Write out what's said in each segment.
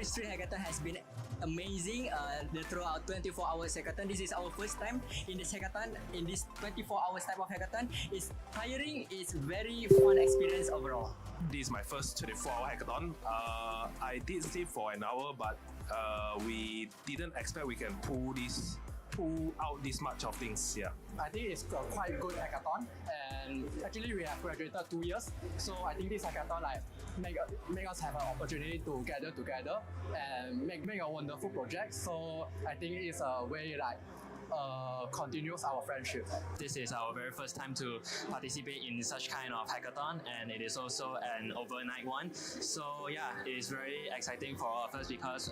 Story Street Hackathon has been amazing. Throughout 24 hours hackathon, this is our first time in this hackathon. In this 24 hours type of hackathon, it's tiring. It's very fun experience overall. This is my first 24-hour hackathon. I did sleep for an hour, but we didn't expect we can pull out this much of things. Yeah. I think it's a quite good hackathon, and actually we have graduated 2 years, so I think this hackathon make us have an opportunity to gather together and make a wonderful project. So I think it's a way continues our friendship. This is our very first time to participate in such kind of hackathon, and it is also an overnight one. So yeah, it is very exciting for all of us because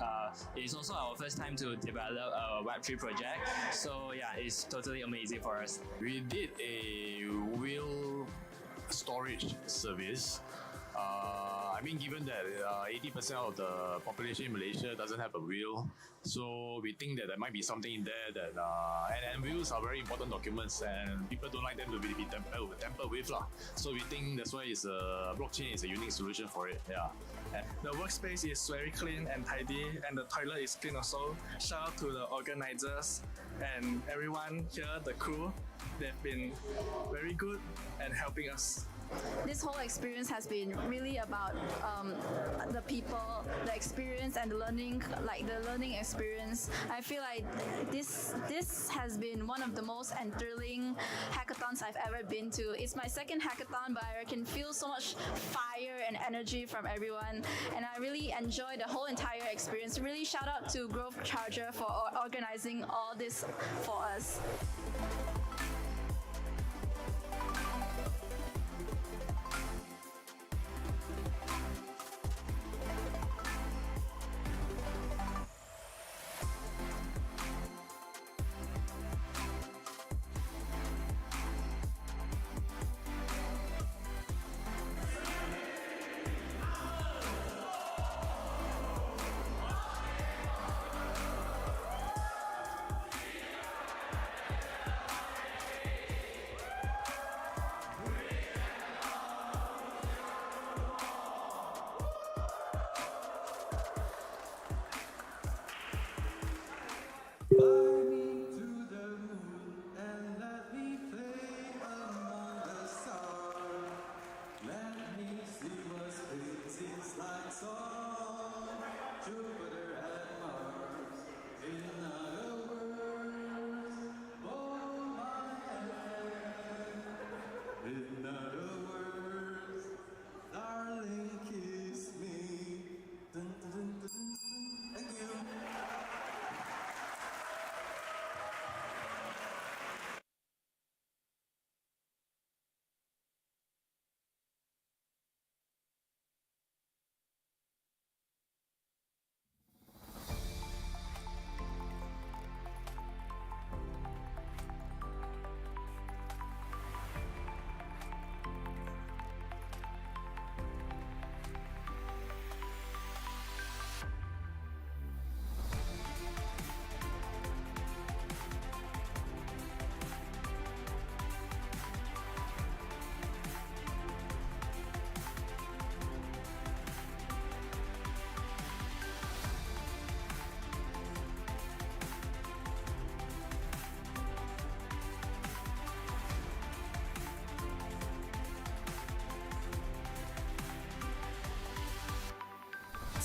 it is also our first time to develop a Web3 project. So yeah, it's totally amazing for us. We did a wheel storage service. I mean, given that 80% of the population in Malaysia doesn't have a wheel, so we think that there might be something in there that and wheels are very important documents, and people don't like them to be tampered with lah. So we think that's why blockchain is a unique solution for it. Yeah. The workspace is very clean and tidy, and the toilet is clean also. Shout out to the organizers and everyone here, the crew. They've been very good and helping us. This whole experience has been really about the people, the experience, and the learning experience. I feel like this has been one of the most enthralling hackathons I've ever been to. It's my second hackathon, but I can feel so much fire and energy from everyone, and I really enjoy the whole entire experience. Really shout out to Growth Charger for organizing all this for us.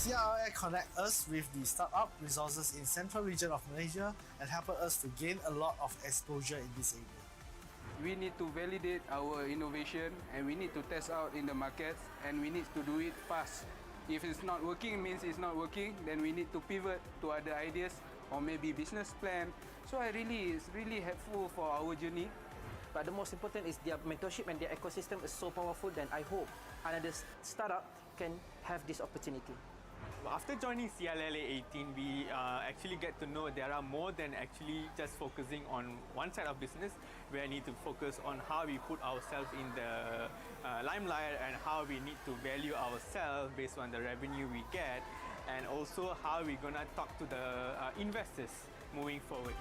CRI connect us with the startup resources in central region of Malaysia and help us to gain a lot of exposure in this area. We need to validate our innovation, and we need to test out in the markets, and we need to do it fast. If it's not working, means it's not working, then we need to pivot to other ideas or maybe business plan. So it's really helpful for our journey. But the most important is their mentorship and their ecosystem is so powerful, that I hope another startup can have this opportunity. After joining CLLA 18, we actually get to know there are more than actually just focusing on one side of business. We need to focus on how we put ourselves in the limelight, and how we need to value ourselves based on the revenue we get, and also how we're gonna talk to the investors moving forward.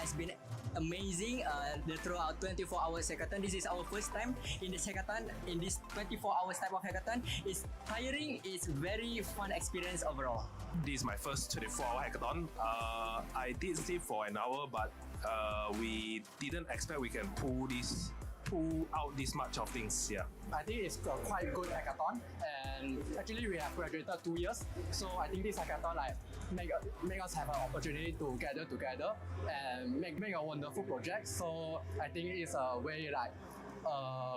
has been amazing throughout 24 hours hackathon. This is our first time in this hackathon. In this 24 hours type of hackathon, is tiring. It's very fun experience overall. This is my first 24-hour hackathon. I did sleep for an hour, but we didn't expect we can pull out this much of things. Yeah. I think it's a quite good hackathon, and actually we have graduated 2 years, so I think this hackathon make us have an opportunity to gather together and make a wonderful project. So I think it's a way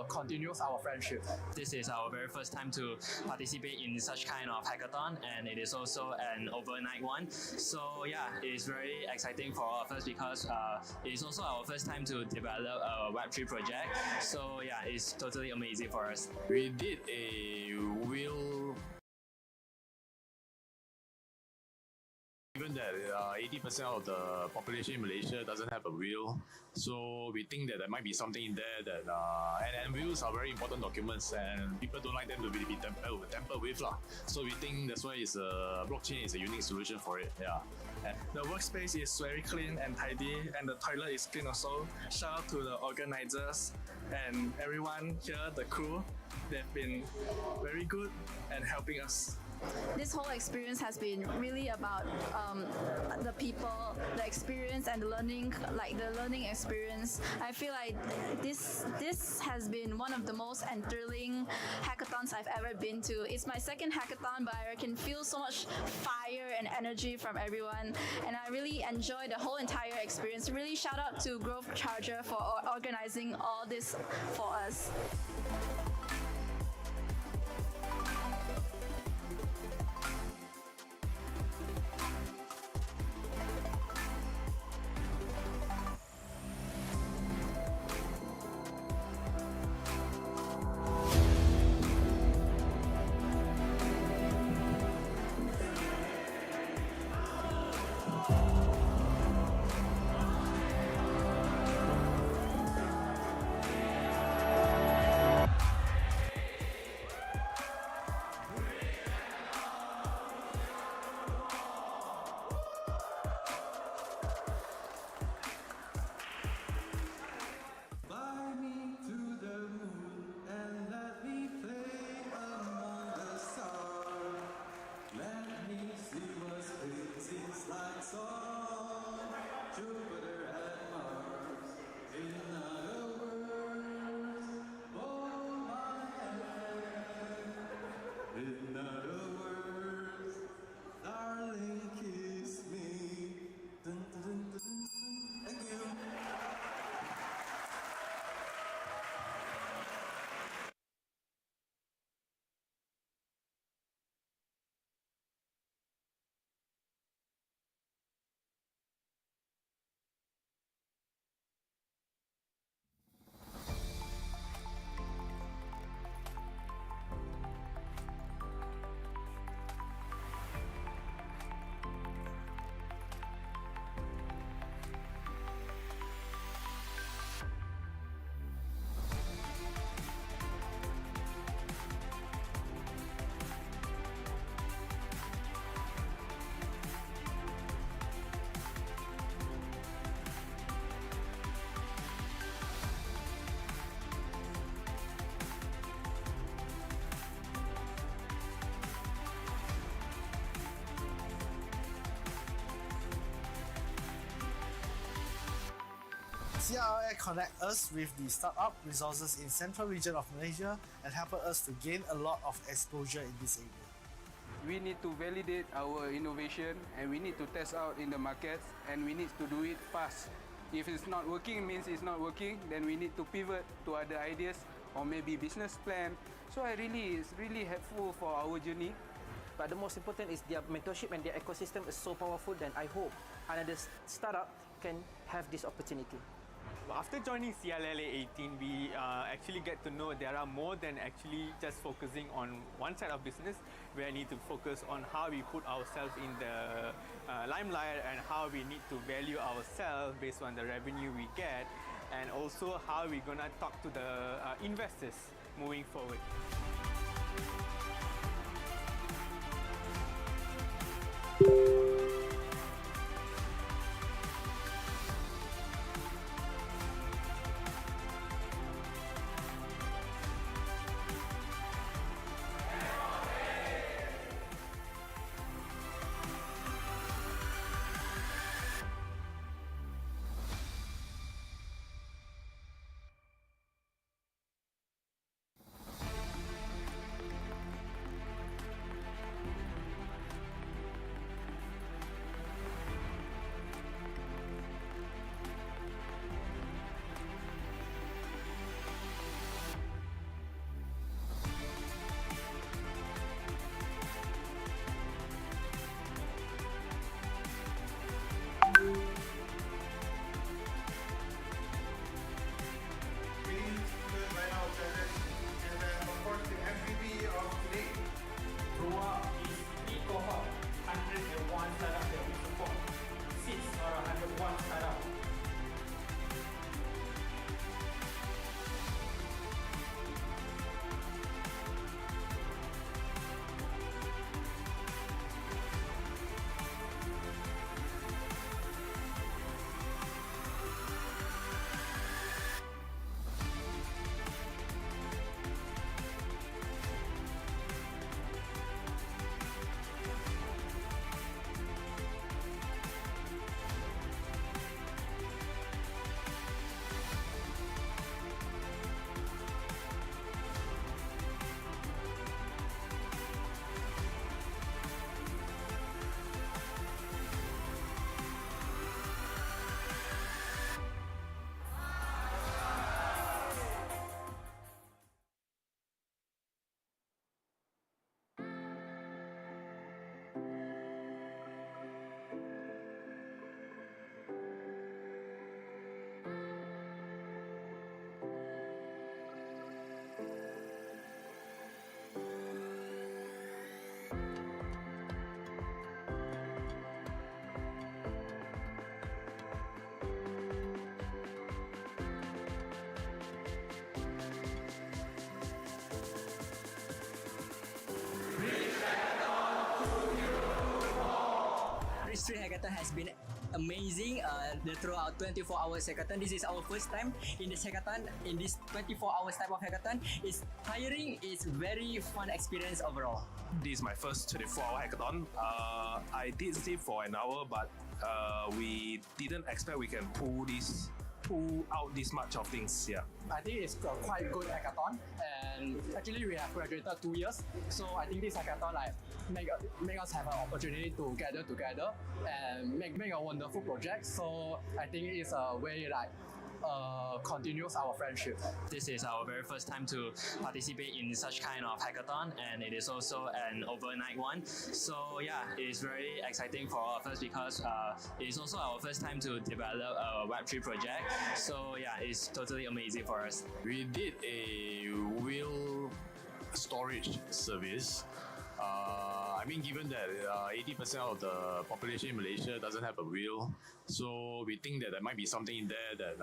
continues our friendship. This is our very first time to participate in such kind of hackathon, and it is also an overnight one. So yeah, it is very exciting for all of us because it is also our first time to develop a Web3 project. So yeah, it's totally amazing for us. We did a wheel. Given that 80% of the population in Malaysia doesn't have a will, so we think that there might be something in there that and wills are very important documents, and people don't like them to be tampered with lah. So we think that's why blockchain is a unique solution for it. Yeah. And the workspace is very clean and tidy, and the toilet is clean also. Shout out to the organizers and everyone here, the crew. They've been very good and helping us. This whole experience has been really about the people, the experience, and the learning experience. I feel like this has been one of the most enthralling hackathons I've ever been to. It's my second hackathon, but I can feel so much fire and energy from everyone, and I really enjoy the whole entire experience. Really shout out to Growth Charger for organizing all this for us. CRI connect us with the startup resources in central region of Malaysia and help us to gain a lot of exposure in this area. We need to validate our innovation, and we need to test out in the markets, and we need to do it fast. If it's not working, means it's not working, then we need to pivot to other ideas or maybe business plan. So it's really helpful for our journey. But the most important is their mentorship and their ecosystem is so powerful that I hope another startup can have this opportunity. After joining CLLA 18, we actually get to know there are more than actually just focusing on one side of business. We need to focus on how we put ourselves in the limelight and how we need to value ourselves based on the revenue we get, and also how we're gonna talk to the investors moving forward. hackathon has been amazing. The throughout 24 hours hackathon. This is our first time in this hackathon. In this 24 hours type of hackathon, is tiring. It's very fun experience overall. This is my first 24-hour hackathon. I did sleep for an hour, but we didn't expect we can pull out this much of things. Yeah. I think it's a quite good hackathon, and actually we have graduated 2 years, so I think this hackathon like make us have an opportunity to gather together and make a wonderful project. So I think it's a way like continues our friendship. This is our very first time to participate in such kind of hackathon, and it is also an overnight one. So yeah, it is very exciting for all of us because it is also our first time to develop a Web3 project. So yeah, it's totally amazing for us. We did a wheel storage service. I mean, given that 80% of the population in Malaysia doesn't have a wheel, so we think that there might be something in there that,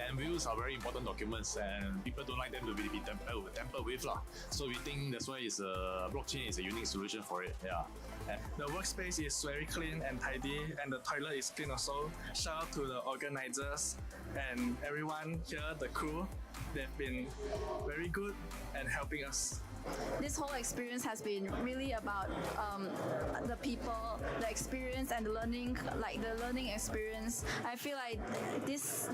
and wheels are very important documents, and people don't like them to be tampered with lah. So we think that's why blockchain is a unique solution for it. Yeah. The workspace is very clean and tidy, and the toilet is clean also. Shout out to the organizers and everyone here, the crew. They've been very good and helping us. This whole experience has been really about the people, the experience, and the learning experience. I feel like this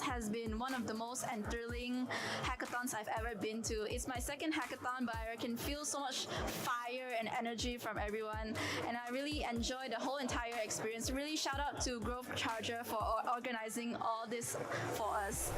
has been one of the most enthralling hackathons I've ever been to. It's my second hackathon, but I can feel so much fire and energy from everyone, and I really enjoy the whole entire experience. Really shout out to Growth Charger for organizing all this for us.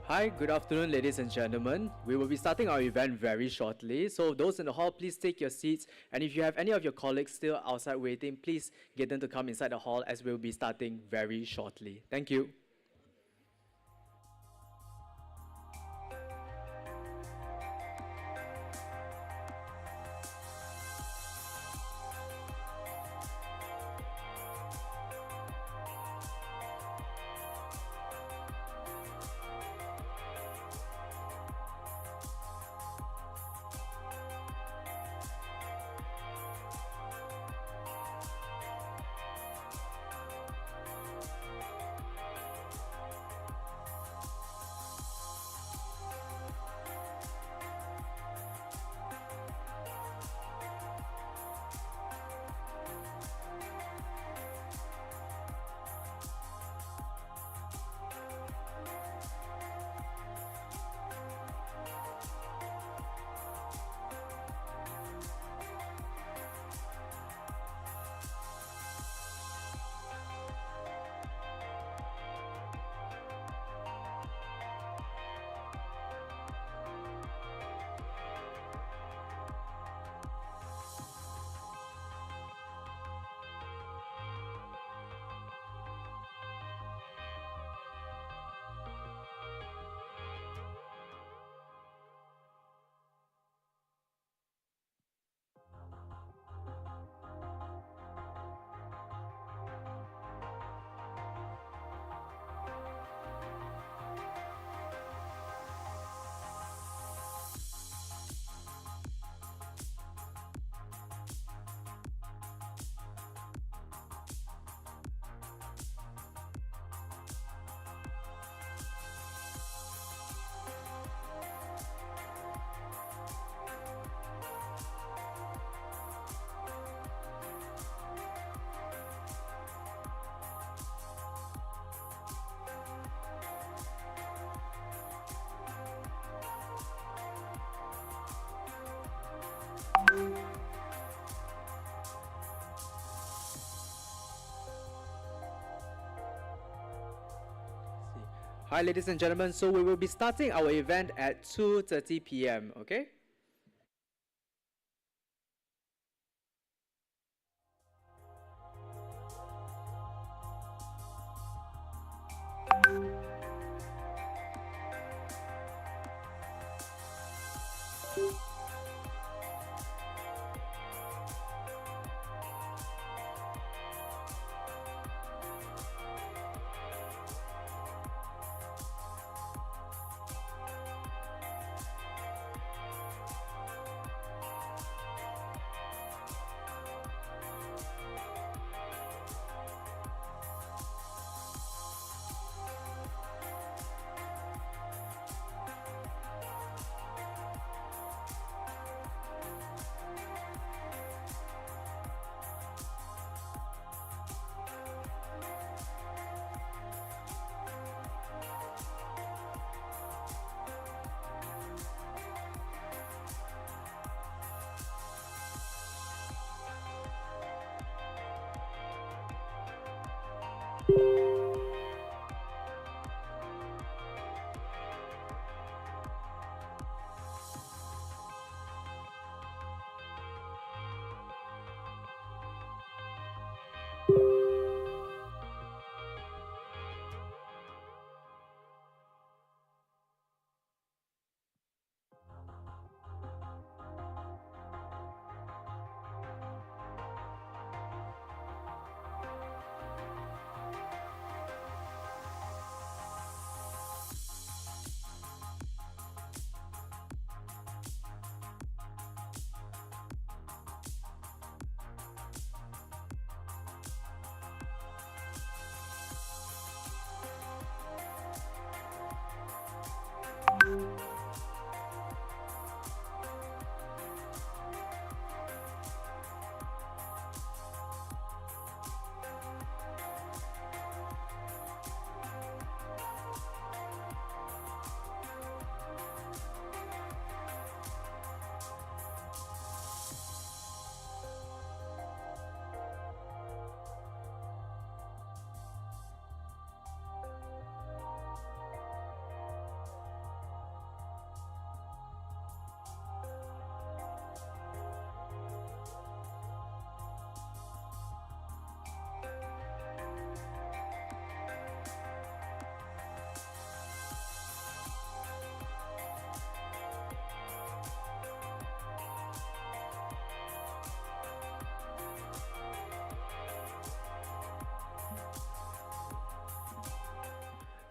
Hi, good afternoon, ladies and gentlemen. We will be starting our event very shortly. So those in the hall, please take your seats. And if you have any of your colleagues still outside waiting, please get them to come inside the hall as we'll be starting very shortly. Thank you. Hi, ladies and gentlemen. So we will be starting our event at 2:30 p.m. Okay?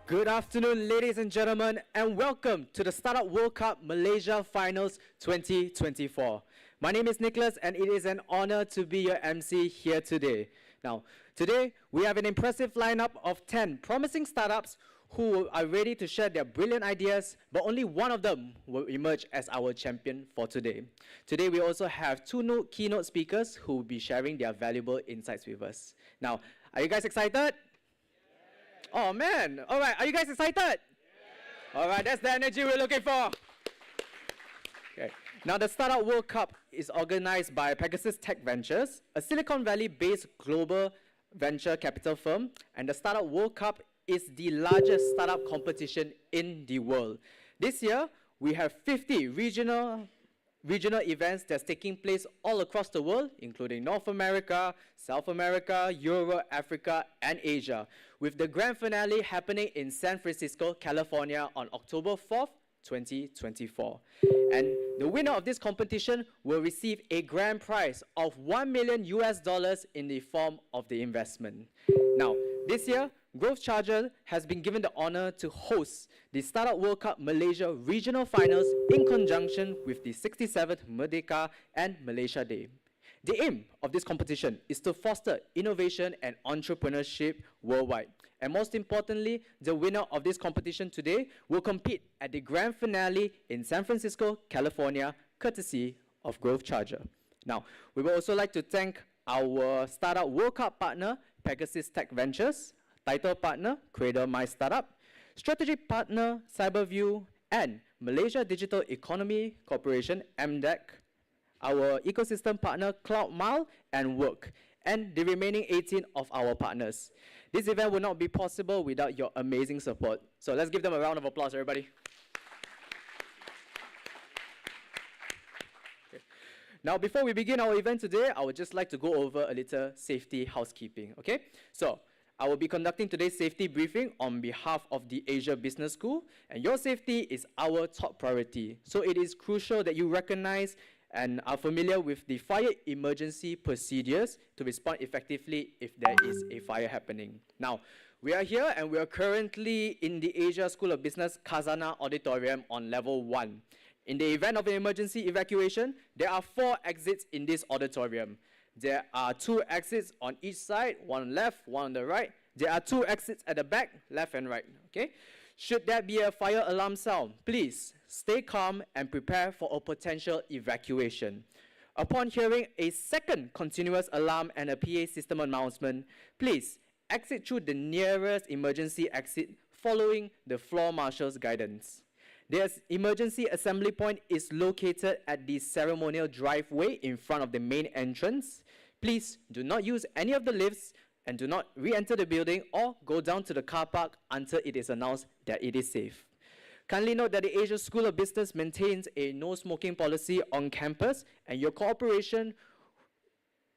Good afternoon, ladies and gentlemen, and welcome to the Startup World Cup Malaysia Finals 2024. My name is Nicholas, and it is an honor to be your MC here today. Now, today we have an impressive lineup of 10 promising startups who are ready to share their brilliant ideas, but only one of them will emerge as our champion for today. Today we also have two keynote speakers who will be sharing their valuable insights with us. Now, are you guys excited? Oh man, all right, are you guys excited? Yeah. All right, that's the energy we're looking for. Okay. Now, the Startup World Cup is organized by Pegasus Tech Ventures, a Silicon Valley-based global venture capital firm, and the Startup World Cup is the largest startup competition in the world. This year, we have 50 regional events that's taking place all across the world, including North America, South America, Europe, Africa, and Asia, with the grand finale happening in San Francisco, California on October 4th, 2024. And the winner of this competition will receive a grand prize of $1 million in the form of the investment. Now, this year, Growth Charger has been given the honor to host the Startup World Cup Malaysia Regional Finals in conjunction with the 67th Merdeka and Malaysia Day. The aim of this competition is to foster innovation and entrepreneurship worldwide. And most importantly, the winner of this competition today will compete at the grand finale in San Francisco, California, courtesy of Growth Charger. Now, we would also like to thank our Startup World Cup partner, Pegasus Tech Ventures, title partner, Cradle My Startup, strategic partner, Cyberview, and Malaysia Digital Economy Corporation, MDEC, our ecosystem partner, CloudMile and Work, and the remaining 18 of our partners. This event would not be possible without your amazing support. So let's give them a round of applause, everybody. Okay. Now, before we begin our event today, I would just like to go over a little safety housekeeping, okay? So, I will be conducting today's safety briefing on behalf of the Asia Business School, and your safety is our top priority. So it is crucial that you recognize and are familiar with the fire emergency procedures to respond effectively if there is a fire happening. Now, we are here and we are currently in the Asia School of Business Khazanah Auditorium on level 1. In the event of an emergency evacuation, there are 4 exits in this auditorium. There are 2 exits on each side, one left, one on the right. There are 2 exits at the back, left and right, okay? Should there be a fire alarm sound, please stay calm and prepare for a potential evacuation. Upon hearing a second continuous alarm and a PA system announcement, please exit through the nearest emergency exit following the floor marshal's guidance. The emergency assembly point is located at the ceremonial driveway in front of the main entrance. Please do not use any of the lifts and do not re-enter the building or go down to the car park until it is announced that it is safe. Kindly note that the Asia School of Business maintains a no smoking policy on campus, and your cooperation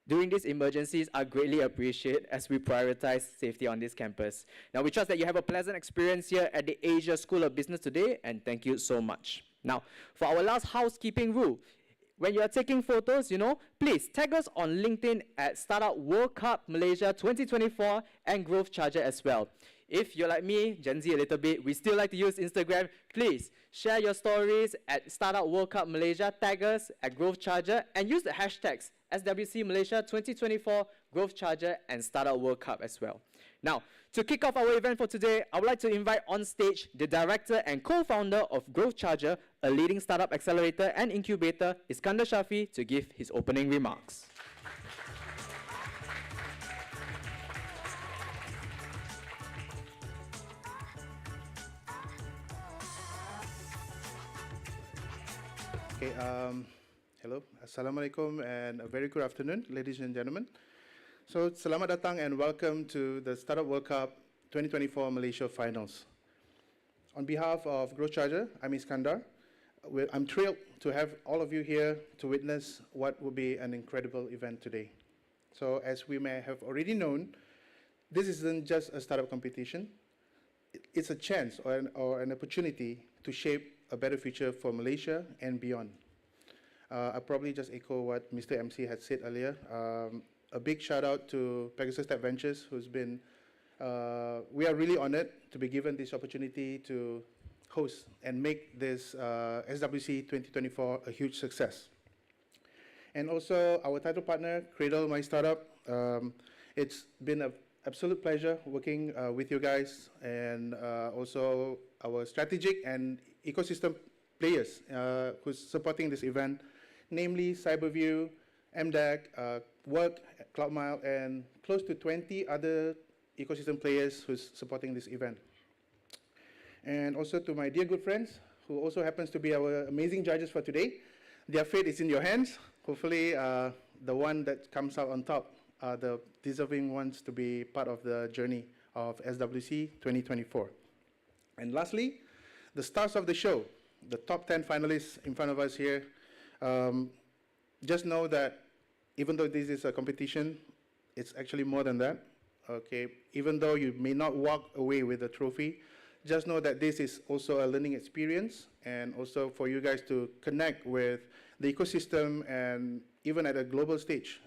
during these emergencies are greatly appreciated as we prioritize safety on this campus. Now, we trust that you have a pleasant experience here at the Asia School of Business today, and thank you so much. Now, for our last housekeeping rule, when you are taking photos, please tag us on LinkedIn at Startup World Cup Malaysia 2024 and Growth Charger as well. If you're like me, Gen Z a little bit, we still like to use Instagram, please share your stories at Startup World Cup Malaysia, tag us at Growth Charger, and use the hashtags SWC Malaysia 2024, Growth Charger, and Startup World Cup as well. Now, to kick off our event for today, I would like to invite on stage the director and co-founder of Growth Charger, a leading startup accelerator and incubator, Iskandar Shafi, to give his opening remarks. Okay, hello, Assalamualaikum, and a very good afternoon, ladies and gentlemen. So, selamat datang and welcome to the Startup World Cup 2024 Malaysia Finals. On behalf of Growth Charger, I'm Iskandar. I'm thrilled to have all of you here to witness what will be an incredible event today. So, as we may have already known, this isn't just a startup competition. It's a chance or an opportunity to shape a better future for Malaysia and beyond. I'll probably just echo what Mr. MC had said earlier. A big shout out to Pegasus Tech Ventures, who's been We are really honored to be given this opportunity to host and make this SWC 2024 a huge success. And also our title partner, Cradle My Startup. It's been an absolute pleasure working with you guys, and also our strategic and ecosystem players who's supporting this event, namely Cyberview, MDAC, Work, CloudMile, and close to 20 other ecosystem players who's supporting this event. And also to my dear good friends, who also happens to be our amazing judges for today. Their fate is in your hands. Hopefully, the one that comes out on top are the deserving ones to be part of the journey of SWC 2024. And lastly, the stars of the show, the top 10 finalists in front of us here. Just know that even though this is a competition, it's actually more than that. Okay, even though you may not walk away with a trophy, just know that this is also a learning experience, and also for you guys to connect with the ecosystem and even at a global stage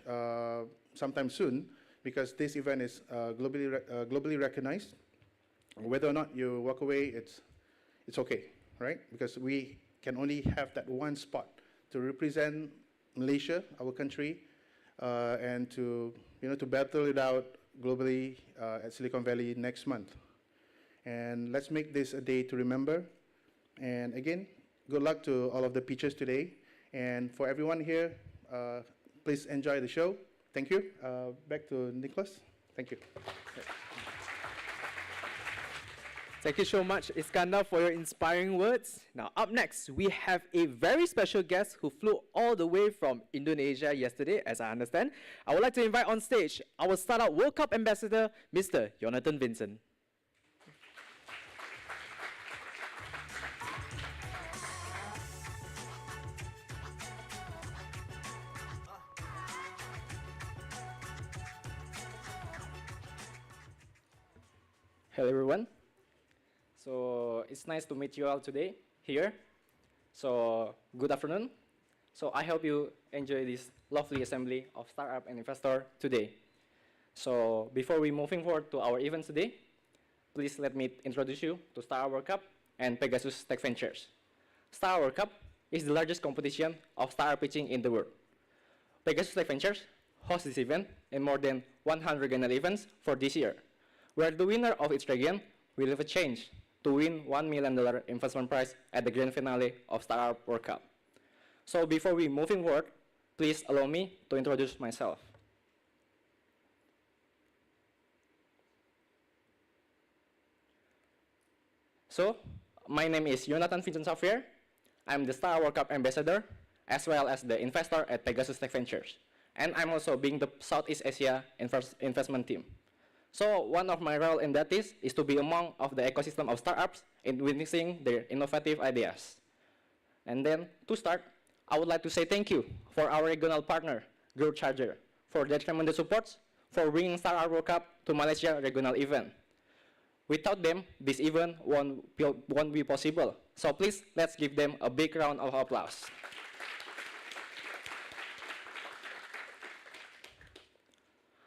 sometime soon, because this event is globally recognized. Whether or not you walk away, it's okay, right? Because we can only have that one spot to represent Malaysia, our country, and to battle it out globally at Silicon Valley next month. And let's make this a day to remember. And again, good luck to all of the pitchers today. And for everyone here, please enjoy the show. Thank you. Back to Nicholas. Thank you. Thank you so much, Iskandar, for your inspiring words. Now, up next, we have a very special guest who flew all the way from Indonesia yesterday, as I understand. I would like to invite on stage our Startup World Cup ambassador, Mr. Jonathan Vincent. Hello everyone. So it's nice to meet you all today here. So good afternoon. So I hope you enjoy this lovely assembly of startup and investor today. So before we moving forward to our event today, please let me introduce you to Startup World Cup and Pegasus Tech Ventures. Startup World Cup is the largest competition of startup pitching in the world. Pegasus Tech Ventures hosts this event in more than 100 regional events for this year, where the winner of each region will have a chance to win $1 million investment prize at the grand finale of Startup World Cup. So before we moving forward, please allow me to introduce myself. So, my name is Jonathan Vincent Xavier. I'm the Startup World Cup ambassador, as well as the investor at Pegasus Tech Ventures. And I'm also being the Southeast Asia investment team. So one of my role in that is to be among of the ecosystem of startups in witnessing their innovative ideas. And then to start, I would like to say thank you for our regional partner, Growth Charger, for their tremendous support for bringing Startup World Cup to Malaysia regional event. Without them, this event won't be possible. So please, let's give them a big round of applause.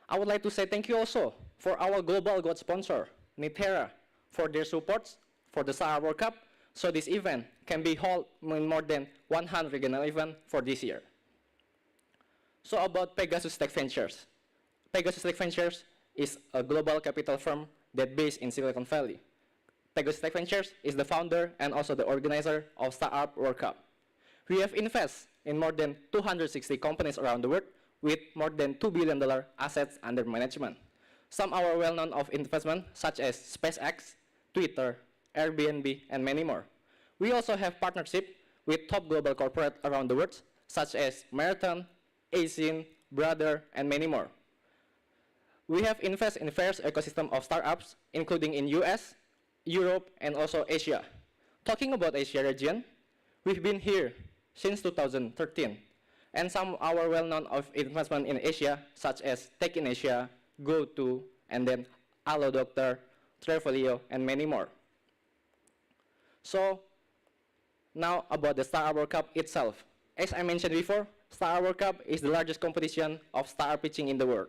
I would like to say thank you also for our global gold sponsor, Nitera, for their support for the Startup World Cup, so this event can be held in more than 100 regional events for this year. So about Pegasus Tech Ventures. Pegasus Tech Ventures is a global capital firm that based in Silicon Valley. Pegasus Tech Ventures is the founder and also the organizer of Startup World Cup. We have invested in more than 260 companies around the world with more than $2 billion assets under management. Some are well-known of investment, such as SpaceX, Twitter, Airbnb, and many more. We also have partnership with top global corporates around the world, such as Marathon, Asian, Brother, and many more. We have invested in various ecosystem of startups, including in US, Europe, and also Asia. Talking about Asia region, we've been here since 2013, and some are well-known of investment in Asia, such as Tech in Asia, GoTo, and then Allo Doctor, Travelio, and many more. So, now about the Startup World Cup itself. As I mentioned before, Startup World Cup is the largest competition of startup pitching in the world.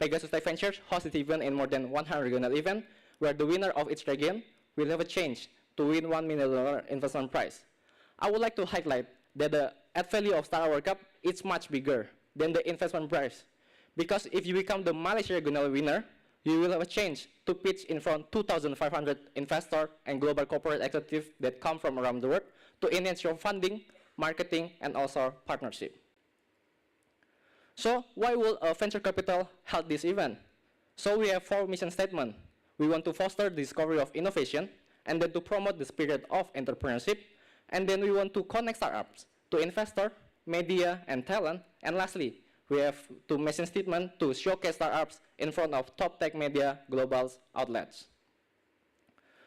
Pegasus Tech Ventures hosted event in more than 100 regional events, where the winner of each region will have a chance to win $1 million investment prize. I would like to highlight that the add value of Startup World Cup is much bigger than the investment prize. Because if you become the Malaysia regional winner, you will have a chance to pitch in front of 2,500 investors and global corporate executives that come from around the world to enhance your funding, marketing, and also partnership. So why will a venture capital hold this event? So we have 4 mission statements. We want to foster the discovery of innovation, and then to promote the spirit of entrepreneurship, and then we want to connect startups to investors, media, and talent, and lastly, we have 2 mission statements to showcase startups in front of top tech media global outlets.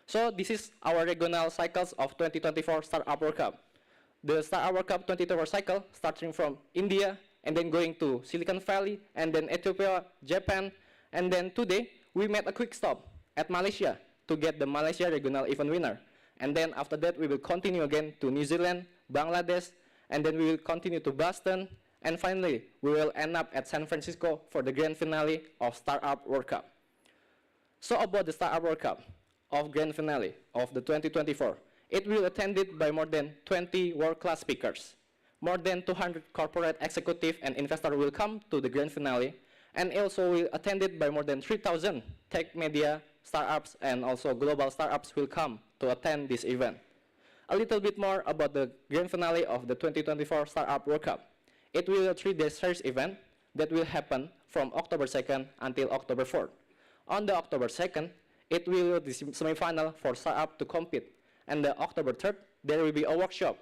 So this is our regional cycles of 2024 Startup World Cup. The Startup World Cup 2024 cycle starting from India, and then going to Silicon Valley, and then Ethiopia, Japan, and then today we made a quick stop at Malaysia to get the Malaysia regional event winner. And then after that we will continue again to New Zealand, Bangladesh, and then we will continue to Boston, and finally we will end up at San Francisco for the grand finale of Startup World Cup. So about the Startup World Cup of grand finale of the 2024, it will attended by more than 20 world-class speakers. More than 200 corporate executives and investors will come to the grand finale, and also will attended by more than 3,000 tech media startups and also global startups will come to attend this event. A little bit more about the grand finale of the 2024 Startup World Cup. It will be a 3-day series event that will happen from October 2nd until October 4th. On the October 2nd, it will be the semi-final for startup to compete, and the October 3rd, there will be a workshop.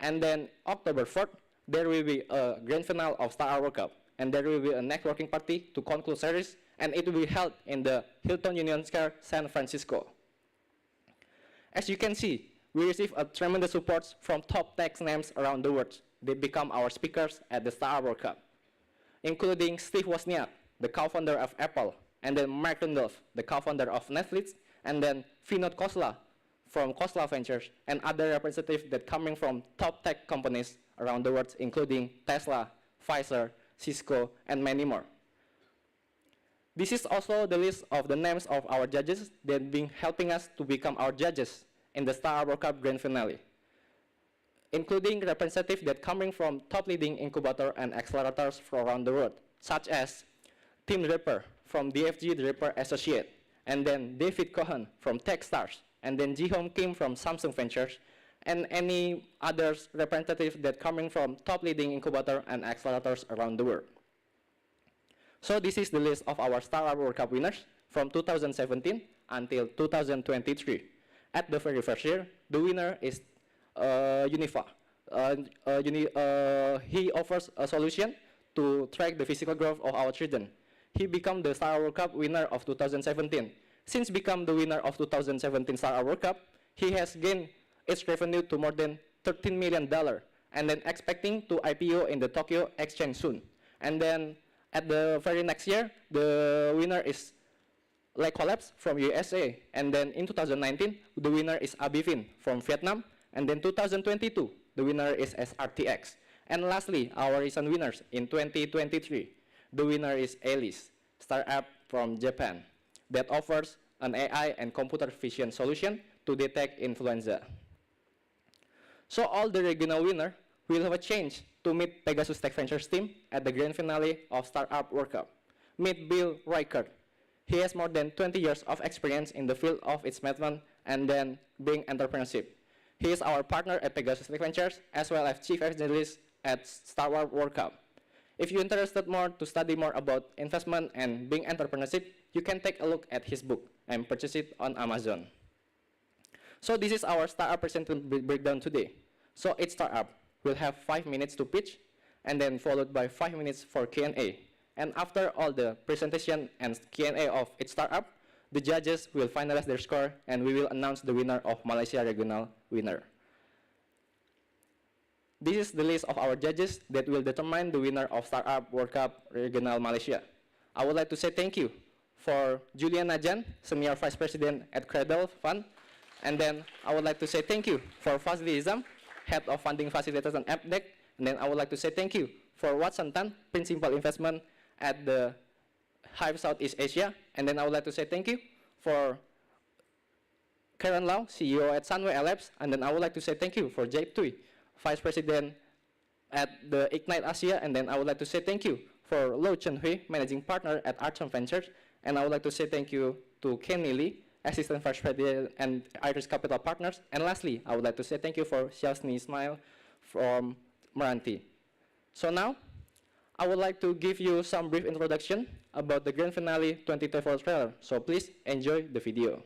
And then October 4th, there will be a grand finale of Startup World Cup. And there will be a networking party to conclude series. And it will be held in the Hilton Union Square, San Francisco. As you can see, we receive a tremendous support from top tech names around the world. They become our speakers at the Startup World Cup, including Steve Wozniak, the co-founder of Apple, and then Mark Randolph, the co-founder of Netflix, and then Vinod Khosla from Khosla Ventures, and other representatives that coming from top tech companies around the world, including Tesla, Pfizer, Cisco, and many more. This is also the list of the names of our judges that have been helping us to become our judges in the Startup World Cup Grand Finale, including representatives that coming from top leading incubator and accelerators from around the world, such as Tim Draper from DFG Draper Associate, and then David Cohen from Techstars, and then Ji-Hong Kim from Samsung Ventures, and any others representatives that coming from top leading incubator and accelerators around the world. So this is the list of our Startup World Cup winners from 2017 until 2023. At the very first year, the winner is Unifa. He offers a solution to track the physical growth of our children. He became the Startup World Cup winner of 2017. Since become the winner of 2017 Startup World Cup, he has gained its revenue to more than $13 million, and then expecting to IPO in the Tokyo Exchange soon. And then at the very next year, the winner is Lake Collapse from USA, and then in 2019, the winner is Abivin from Vietnam, and then 2022, the winner is SRTX. And lastly, our recent winners in 2023, the winner is Alice, startup from Japan, that offers an AI and computer vision solution to detect influenza. So all the regional winners will have a chance to meet Pegasus Tech Ventures team at the grand finale of Startup World Cup. Meet Bill Reichert. He has more than 20 years of experience in the field of its management and then being entrepreneurship. He is our partner at Pegasus Tech Ventures as well as chief evangelist at Startup World Cup. If you're interested more to study more about investment and being entrepreneurship, you can take a look at his book and purchase it on Amazon. So this is our startup presentation breakdown today. So each startup will have 5 minutes to pitch, and then followed by 5 minutes for Q&A. And after all the presentation and Q&A of each startup, the judges will finalize their score, and we will announce the winner of Malaysia Regional winner. This is the list of our judges that will determine the winner of Startup World Cup Regional Malaysia. I would like to say thank you for Julian Najan, Senior Vice President at Cradle Fund. And then I would like to say thank you for Fazli Izam, Head of Funding Facilitators and AppDeck. And then I would like to say thank you for Watson Tan, Principal Investment at the Hive Southeast Asia. And then I would like to say thank you for Karen Lau, CEO at Sunway Labs. And then I would like to say thank you for Jay Tui, Vice President at the Ignite Asia. And then I would like to say thank you for Lo Chen Hui, Managing Partner at Archon Ventures. And I would like to say thank you to Kenny Lee, Assistant Vice President and Iris Capital Partners. And lastly, I would like to say thank you for Xiaosni Ismail from Meranti. So now, I would like to give you some brief introduction about the Grand Finale 2024 trailer. So please enjoy the video.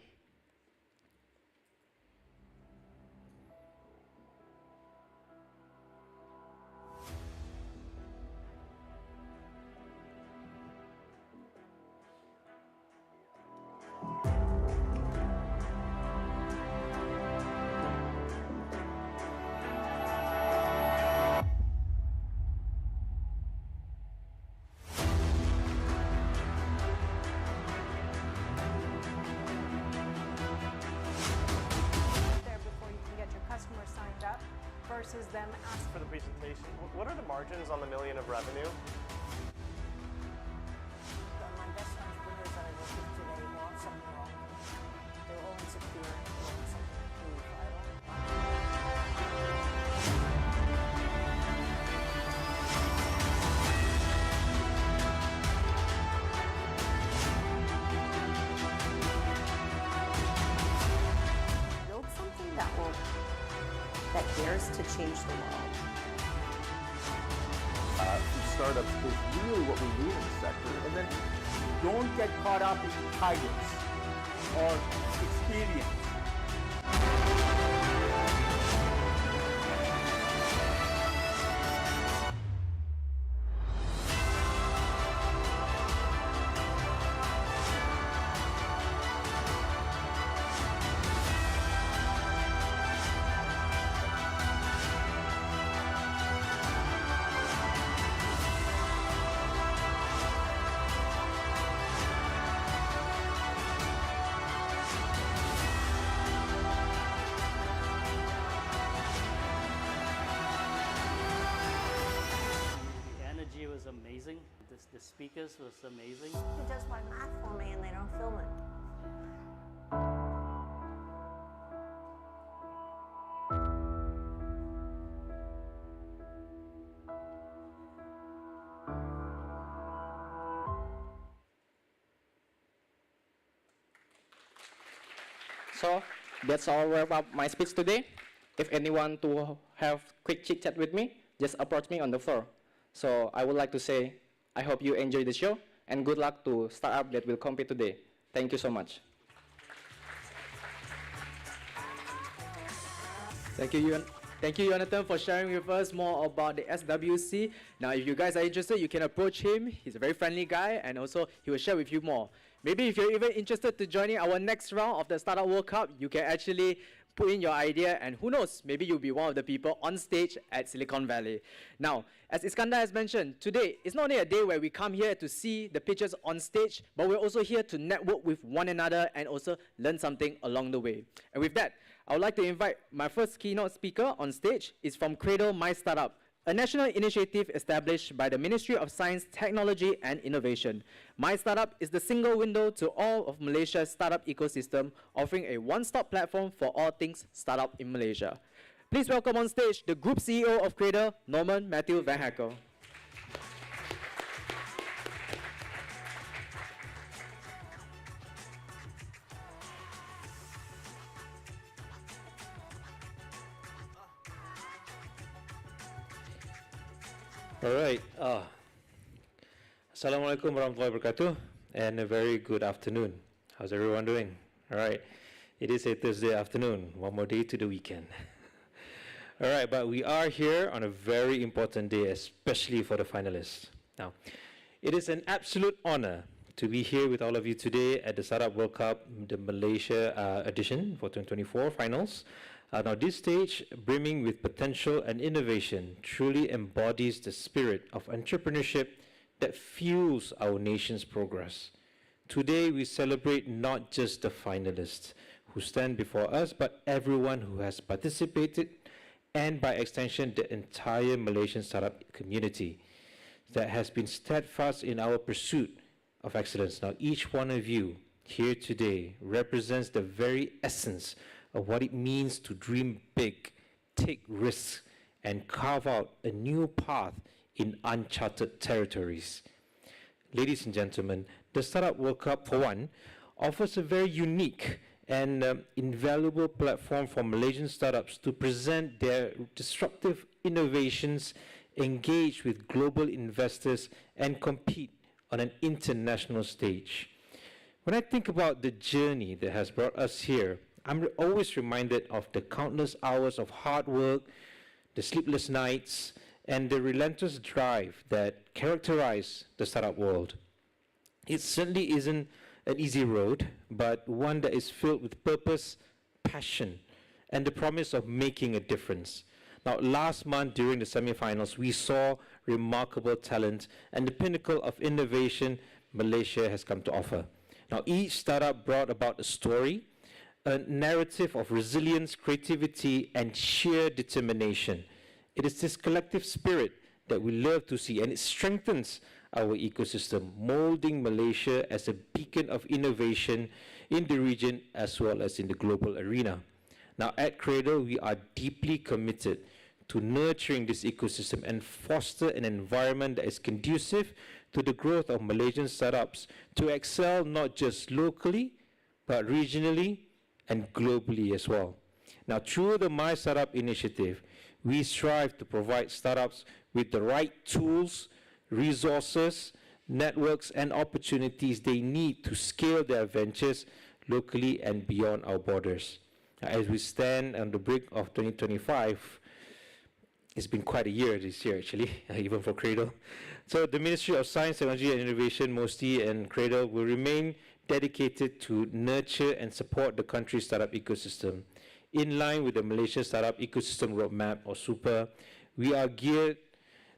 there before you can get your customers signed up versus them asking. For the presentation, what are the margins on the million of revenue? My best entrepreneurs that I work with today want something wrong. They're all insecure. They want something really viral. Build something that dares to change the world. Startups is really what we need in the sector, and then don't get caught up in titles or experience. The energy was amazing. The speakers was amazing. Who does my math for me and they don't film it? So that's all about my speech today. If anyone to have quick chit chat with me, just approach me on the floor. So I would like to say, I hope you enjoy the show and good luck to startup that will compete today. Thank you so much. Thank you, Jonathan, for sharing with us more about the SWC. Now, if you guys are interested, you can approach him. He's a very friendly guy, and also he will share with you more. Maybe if you're even interested to joining our next round of the Startup World Cup, you can actually put in your idea, and who knows, maybe you'll be one of the people on stage at Silicon Valley. Now, as Iskandar has mentioned, today is not only a day where we come here to see the pitchers on stage, but we're also here to network with one another and also learn something along the way. And with that, I would like to invite my first keynote speaker on stage. Is from Cradle My Startup, a national initiative established by the Ministry of Science, Technology and Innovation. My Startup is the single window to all of Malaysia's startup ecosystem, offering a one-stop platform for all things startup in Malaysia. Please welcome on stage the Group CEO of Cradle, Norman Matthew Van Heckel. All right. Assalamualaikum warahmatullahi wabarakatuh, and a very good afternoon. How's everyone doing? All right. It is a Thursday afternoon, one more day to the weekend. All right, but we are here on a very important day, especially for the finalists. Now, it is an absolute honor to be here with all of you today at the Startup World Cup, the Malaysia edition for 2024 finals. Now, this stage, brimming with potential and innovation, truly embodies the spirit of entrepreneurship that fuels our nation's progress. Today, we celebrate not just the finalists who stand before us, but everyone who has participated, and by extension, the entire Malaysian startup community that has been steadfast in our pursuit of excellence. Now, each one of you here today represents the very essence of what it means to dream big, take risks, and carve out a new path in uncharted territories. Ladies and gentlemen, the Startup World Cup, for one, offers a very unique and invaluable platform for Malaysian startups to present their disruptive innovations, engage with global investors, and compete on an international stage. When I think about the journey that has brought us here, I'm always reminded of the countless hours of hard work, the sleepless nights, and the relentless drive that characterize the startup world. It certainly isn't an easy road, but one that is filled with purpose, passion, and the promise of making a difference. Now, last month during the semifinals, we saw remarkable talent and the pinnacle of innovation Malaysia has come to offer. Now, each startup brought about a story, a narrative of resilience, creativity, and sheer determination. It is this collective spirit that we love to see, and it strengthens our ecosystem, molding Malaysia as a beacon of innovation in the region as well as in the global arena. Now, at Cradle, we are deeply committed to nurturing this ecosystem and foster an environment that is conducive to the growth of Malaysian startups to excel not just locally, but regionally and globally as well. Now, through the My Startup initiative, we strive to provide startups with the right tools, resources, networks, and opportunities they need to scale their ventures locally and beyond our borders. As we stand on the brink of 2025, it's been quite a year this year, actually, even for Cradle. So the Ministry of Science, Technology and Innovation, MOSTI, and Cradle will remain dedicated to nurture and support the country's startup ecosystem. In line with the Malaysia Startup Ecosystem Roadmap, or SUPER, we are geared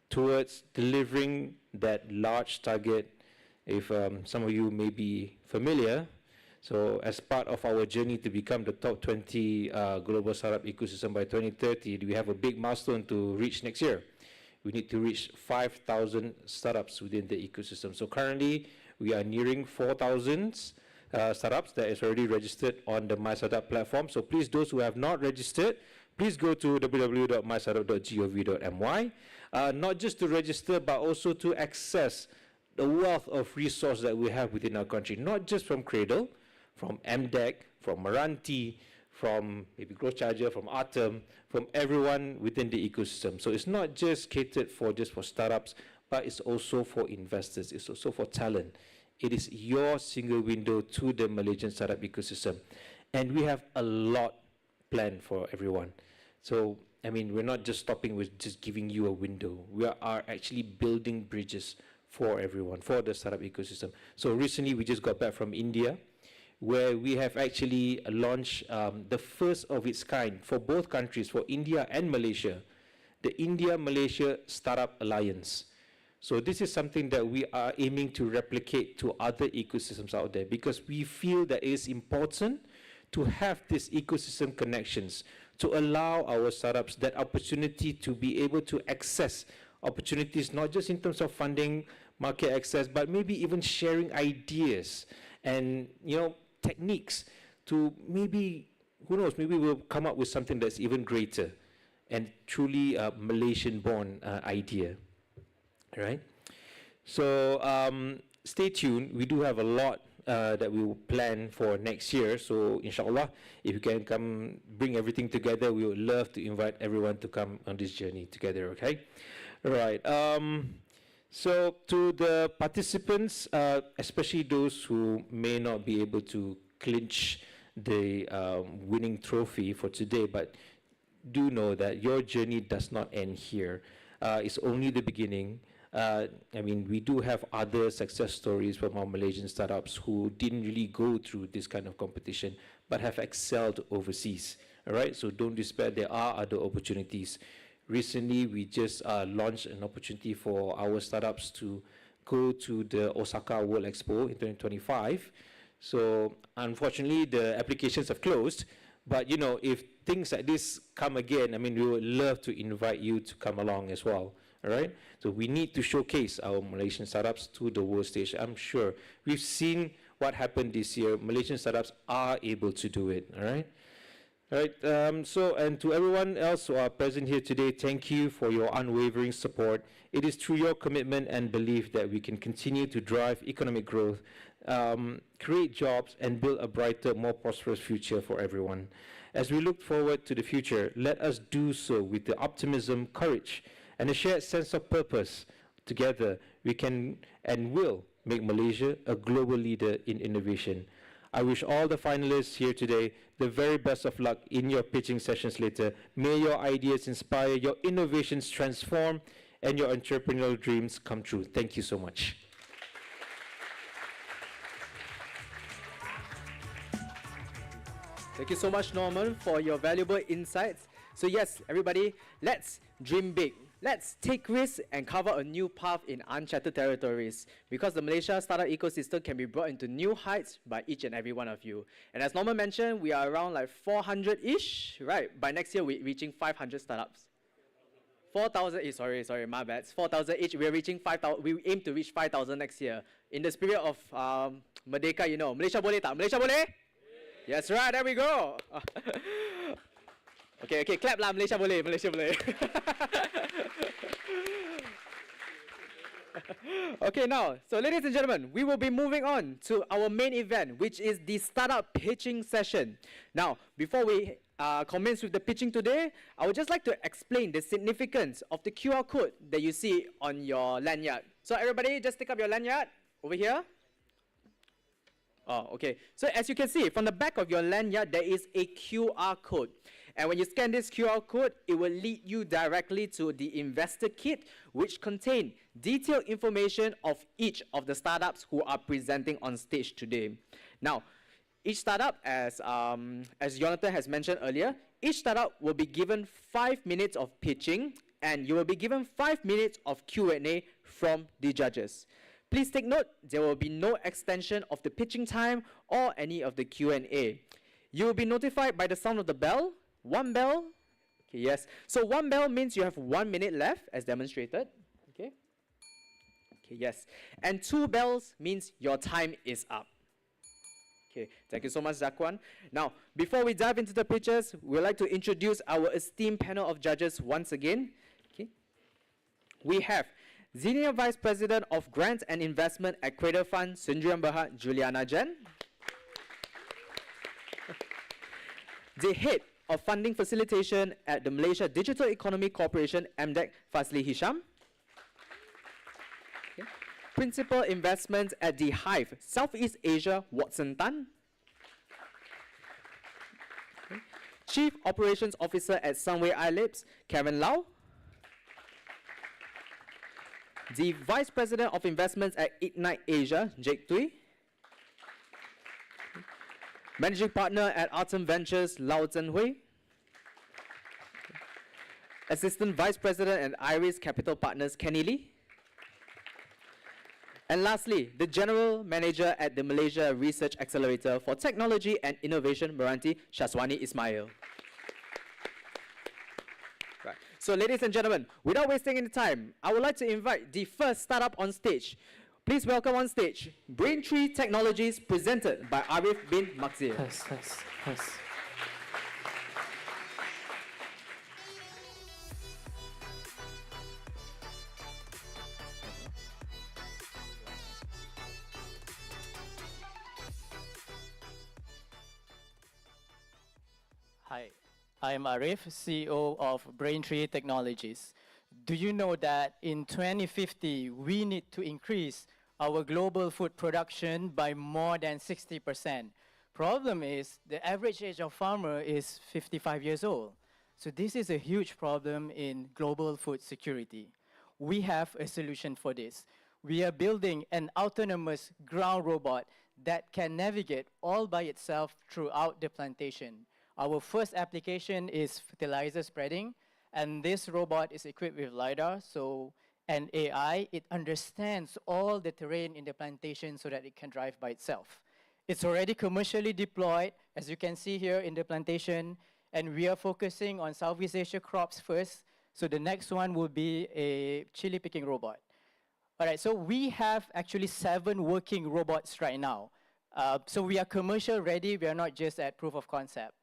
towards delivering that large target. If some of you may be familiar, so as part of our journey to become the top 20 global startup ecosystem by 2030, we have a big milestone to reach next year. We need to reach 5,000 startups within the ecosystem. So currently, we are nearing 4,000 startups that is already registered on the My Startup platform. So please, those who have not registered, please go to www.mystartup.gov.my, not just to register, but also to access the wealth of resources that we have within our country, not just from Cradle, from MDEC, from Meranti, from maybe Growth Charger, from Atom, from everyone within the ecosystem. So it's not just catered for just for startups, but it's also for investors, it's also for talent. It is your single window to the Malaysian startup ecosystem. And we have a lot planned for everyone. So, I mean, we're not just stopping with just giving you a window. We are actually building bridges for everyone, for the startup ecosystem. So recently, we just got back from India, where we have actually launched the first of its kind for both countries, for India and Malaysia, the India-Malaysia Startup Alliance. So this is something that we are aiming to replicate to other ecosystems out there, because we feel that it is important to have these ecosystem connections to allow our startups that opportunity to be able to access opportunities, not just in terms of funding, market access, but maybe even sharing ideas and, you know, techniques to maybe, who knows, maybe we'll come up with something that's even greater and truly a Malaysian-born idea, right? So stay tuned. We do have a lot that we will plan for next year. So inshallah, if you can come bring everything together, we would love to invite everyone to come on this journey together, okay? All right. So to the participants, especially those who may not be able to clinch the winning trophy for today, but do know that your journey does not end here. It's only the beginning. I mean, we do have other success stories from our Malaysian startups who didn't really go through this kind of competition, but have excelled overseas. All right, so don't despair. There are other opportunities. Recently, we just launched an opportunity for our startups to go to the Osaka World Expo in 2025. So unfortunately, the applications have closed. But you know, if things like this come again, I mean, we would love to invite you to come along as well. All right, so we need to showcase our Malaysian startups to the world stage. I'm sure we've seen what happened this year. Malaysian startups are able to do it. All right. All right, and to everyone else who are present here today, thank you for your unwavering support. It is through your commitment and belief that we can continue to drive economic growth, create jobs, and build a brighter, more prosperous future for everyone. As we look forward to the future, let us do so with the optimism, courage, and a shared sense of purpose. Together, we can and will make Malaysia a global leader in innovation. I wish all the finalists here today the very best of luck in your pitching sessions later. May your ideas inspire, your innovations transform, and your entrepreneurial dreams come true. Thank you so much. Thank you so much, Norman, for your valuable insights. So yes, everybody, let's dream big. Let's take risks and cover a new path in uncharted territories, because the Malaysia startup ecosystem can be brought into new heights by each and every one of you. And as Norman mentioned, we are around like 400-ish, right? By next year, we're reaching 500 startups. 4,000, sorry, my bad. 4,000 each. We're reaching 5,000. We aim to reach 5,000 next year. In the spirit of Merdeka, you know, Malaysia boleh tak? Malaysia boleh? Yes, right, there we go. Okay, clap lah, Malaysia boleh, Malaysia boleh. Okay, now, so ladies and gentlemen, we will be moving on to our main event, which is the startup pitching session. Now, before we commence with the pitching today, I would just like to explain the significance of the QR code that you see on your lanyard. So everybody, just take up your lanyard over here. Oh, okay. So as you can see, from the back of your lanyard, there is a QR code. And when you scan this QR code, it will lead you directly to the investor kit, which contain detailed information of each of the startups who are presenting on stage today. Now, each startup, as Jonathan has mentioned earlier, each startup will be given 5 minutes of pitching, and you will be given 5 minutes of Q&A from the judges. Please take note, there will be no extension of the pitching time or any of the Q&A. You will be notified by the sound of the bell. One bell. Okay, yes. So one bell means you have 1 minute left, as demonstrated. Okay. Okay, yes. And 2 bells means your time is up. Okay, thank you so much, Zakwan. Now, before we dive into the pitches, we'd like to introduce our esteemed panel of judges once again. Okay. We have Senior Vice President of Grants and Investment at Cradle Fund, Sundrian Berhad, Juliana Jen. The Head of Funding Facilitation at the Malaysia Digital Economy Corporation, MDEC, Fazli Hisham. Okay. Principal Investments at the Hive, Southeast Asia, Watson Tan. Okay. Chief Operations Officer at Sunway iLabs, Karen Lau. The Vice President of Investments at Ignite Asia, Jake Tui. Managing Partner at Autumn Ventures, Lau Zhenhui. Assistant Vice President at Iris Capital Partners, Kenny Lee. And lastly, the General Manager at the Malaysia Research Accelerator for Technology and Innovation, Meranti, Shaswani Ismail. Right. So ladies and gentlemen, without wasting any time, I would like to invite the first startup on stage. Please welcome on stage Braintree Technologies, presented by Arif bin Makzir. Yes. Hi, I'm Arif, CEO of Braintree Technologies. Do you know that in 2050, we need to increase our global food production by more than 60%. Problem is, the average age of farmer is 55 years old. So this is a huge problem in global food security. We have a solution for this. We are building an autonomous ground robot that can navigate all by itself throughout the plantation. Our first application is fertilizer spreading, and this robot is equipped with LiDAR, and AI. It understands all the terrain in the plantation so that it can drive by itself. It's already commercially deployed, as you can see here in the plantation, and we are focusing on Southeast Asia crops first, So the next one will be a chili picking robot. All right, so we have actually 7 working robots right now. So we are commercial ready, we are not just at proof of concept.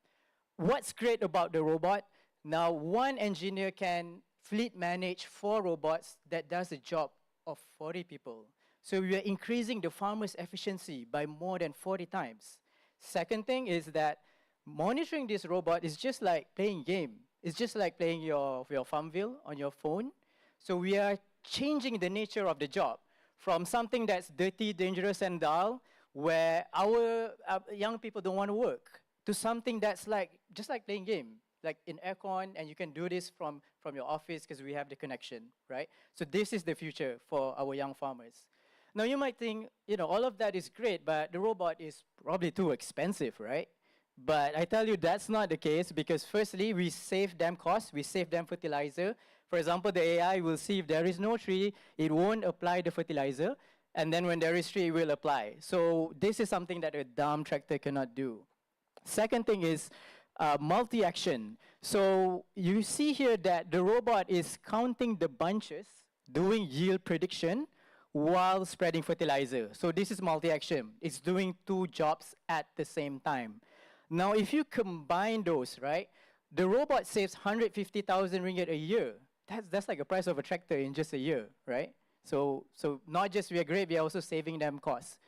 What's great about the robot? Now, one engineer can fleet manage 4 robots that does the job of 40 people. So we are increasing the farmer's efficiency by more than 40 times. Second thing is that monitoring this robot is just like playing game. It's just like playing your Farmville on your phone. So we are changing the nature of the job from something that's dirty, dangerous, and dull, where our young people don't want to work, to something that's like just like playing game, like in aircon, and you can do this from your office because we have the connection, right? So this is the future for our young farmers. Now you might think, all of that is great, but the robot is probably too expensive, right? But I tell you, that's not the case, because firstly, we save them costs, we save them fertilizer. For example, the AI will see if there is no tree, it won't apply the fertilizer, and then when there is tree, it will apply. So this is something that a dumb tractor cannot do. Second thing is multi-action. So you see here that the robot is counting the bunches, doing yield prediction, while spreading fertilizer. So this is multi-action. It's doing 2 jobs at the same time. Now, if you combine those, right, the robot saves 150,000 ringgit a year. That's like the price of a tractor in just a year, right? So not just we are great, we are also saving them costs.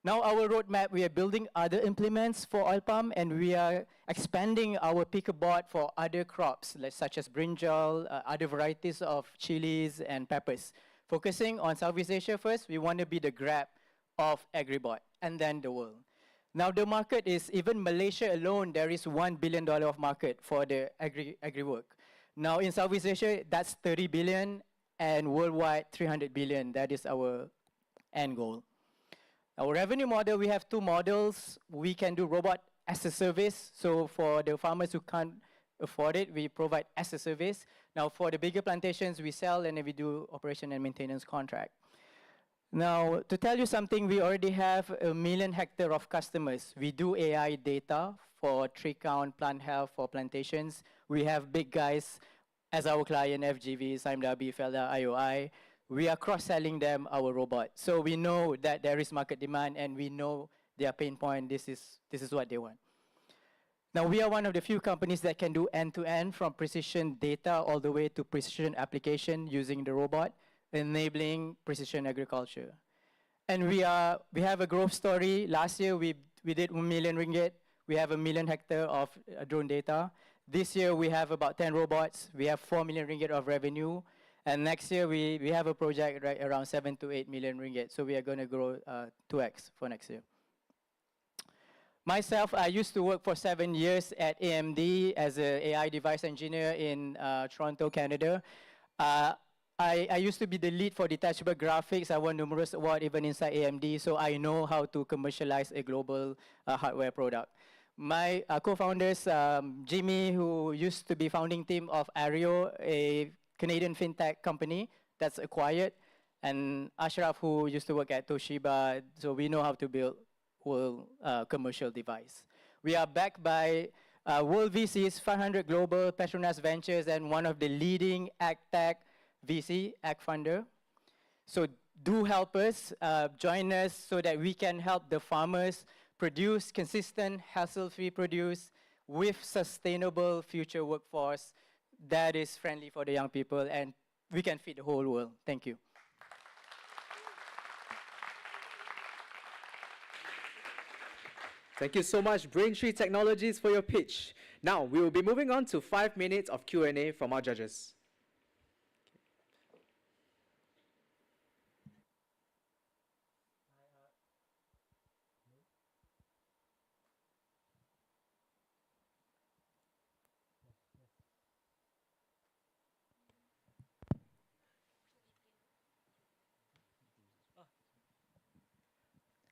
Now our roadmap, we are building other implements for oil palm, and we are expanding our picker board for other crops, such as brinjal, other varieties of chilies and peppers. Focusing on Southeast Asia first, we want to be the Grab of agribot, and then the world. Now the market is, even Malaysia alone, there is $1 billion of market for the agri-work. Now in Southeast Asia, that's 30 billion, and worldwide 300 billion. That is our end goal. Our revenue model, we have 2 models. We can do robot as a service. So for the farmers who can't afford it, we provide as a service. Now for the bigger plantations, we sell and then we do operation and maintenance contract. Now, to tell you something, we already have 1 million hectares of customers. We do AI data for tree count, plant health for plantations. We have big guys as our client, FGV, SIMW, Felda, IOI. We are cross-selling them our robot. So we know that there is market demand, and we know their pain point. This is what they want. Now, we are one of the few companies that can do end-to-end from precision data all the way to precision application using the robot, enabling precision agriculture. And we have a growth story. Last year, we did 1 million ringgit. We have 1 million hectares of drone data. This year, we have about 10 robots. We have 4 million ringgit of revenue. And next year, we have a project right around 7 to 8 million ringgit. So we are going to grow 2x for next year. Myself, I used to work for 7 years at AMD as an AI device engineer in Toronto, Canada. I used to be the lead for detachable graphics. I won numerous awards even inside AMD, so I know how to commercialize a global hardware product. My co-founders, Jimmy, who used to be founding team of Ario, a Canadian fintech company that's acquired, and Ashraf, who used to work at Toshiba, so we know how to build world commercial device. We are backed by World VCs, 500 Global, Petronas Ventures, and one of the leading AgTech VC, AgFunder. So do help us, join us so that we can help the farmers produce consistent, hassle-free produce with sustainable future workforce that is friendly for the young people, and we can feed the whole world. Thank you. Thank you so much, Braintree Technologies, for your pitch. Now, we will be moving on to 5 minutes of Q&A from our judges.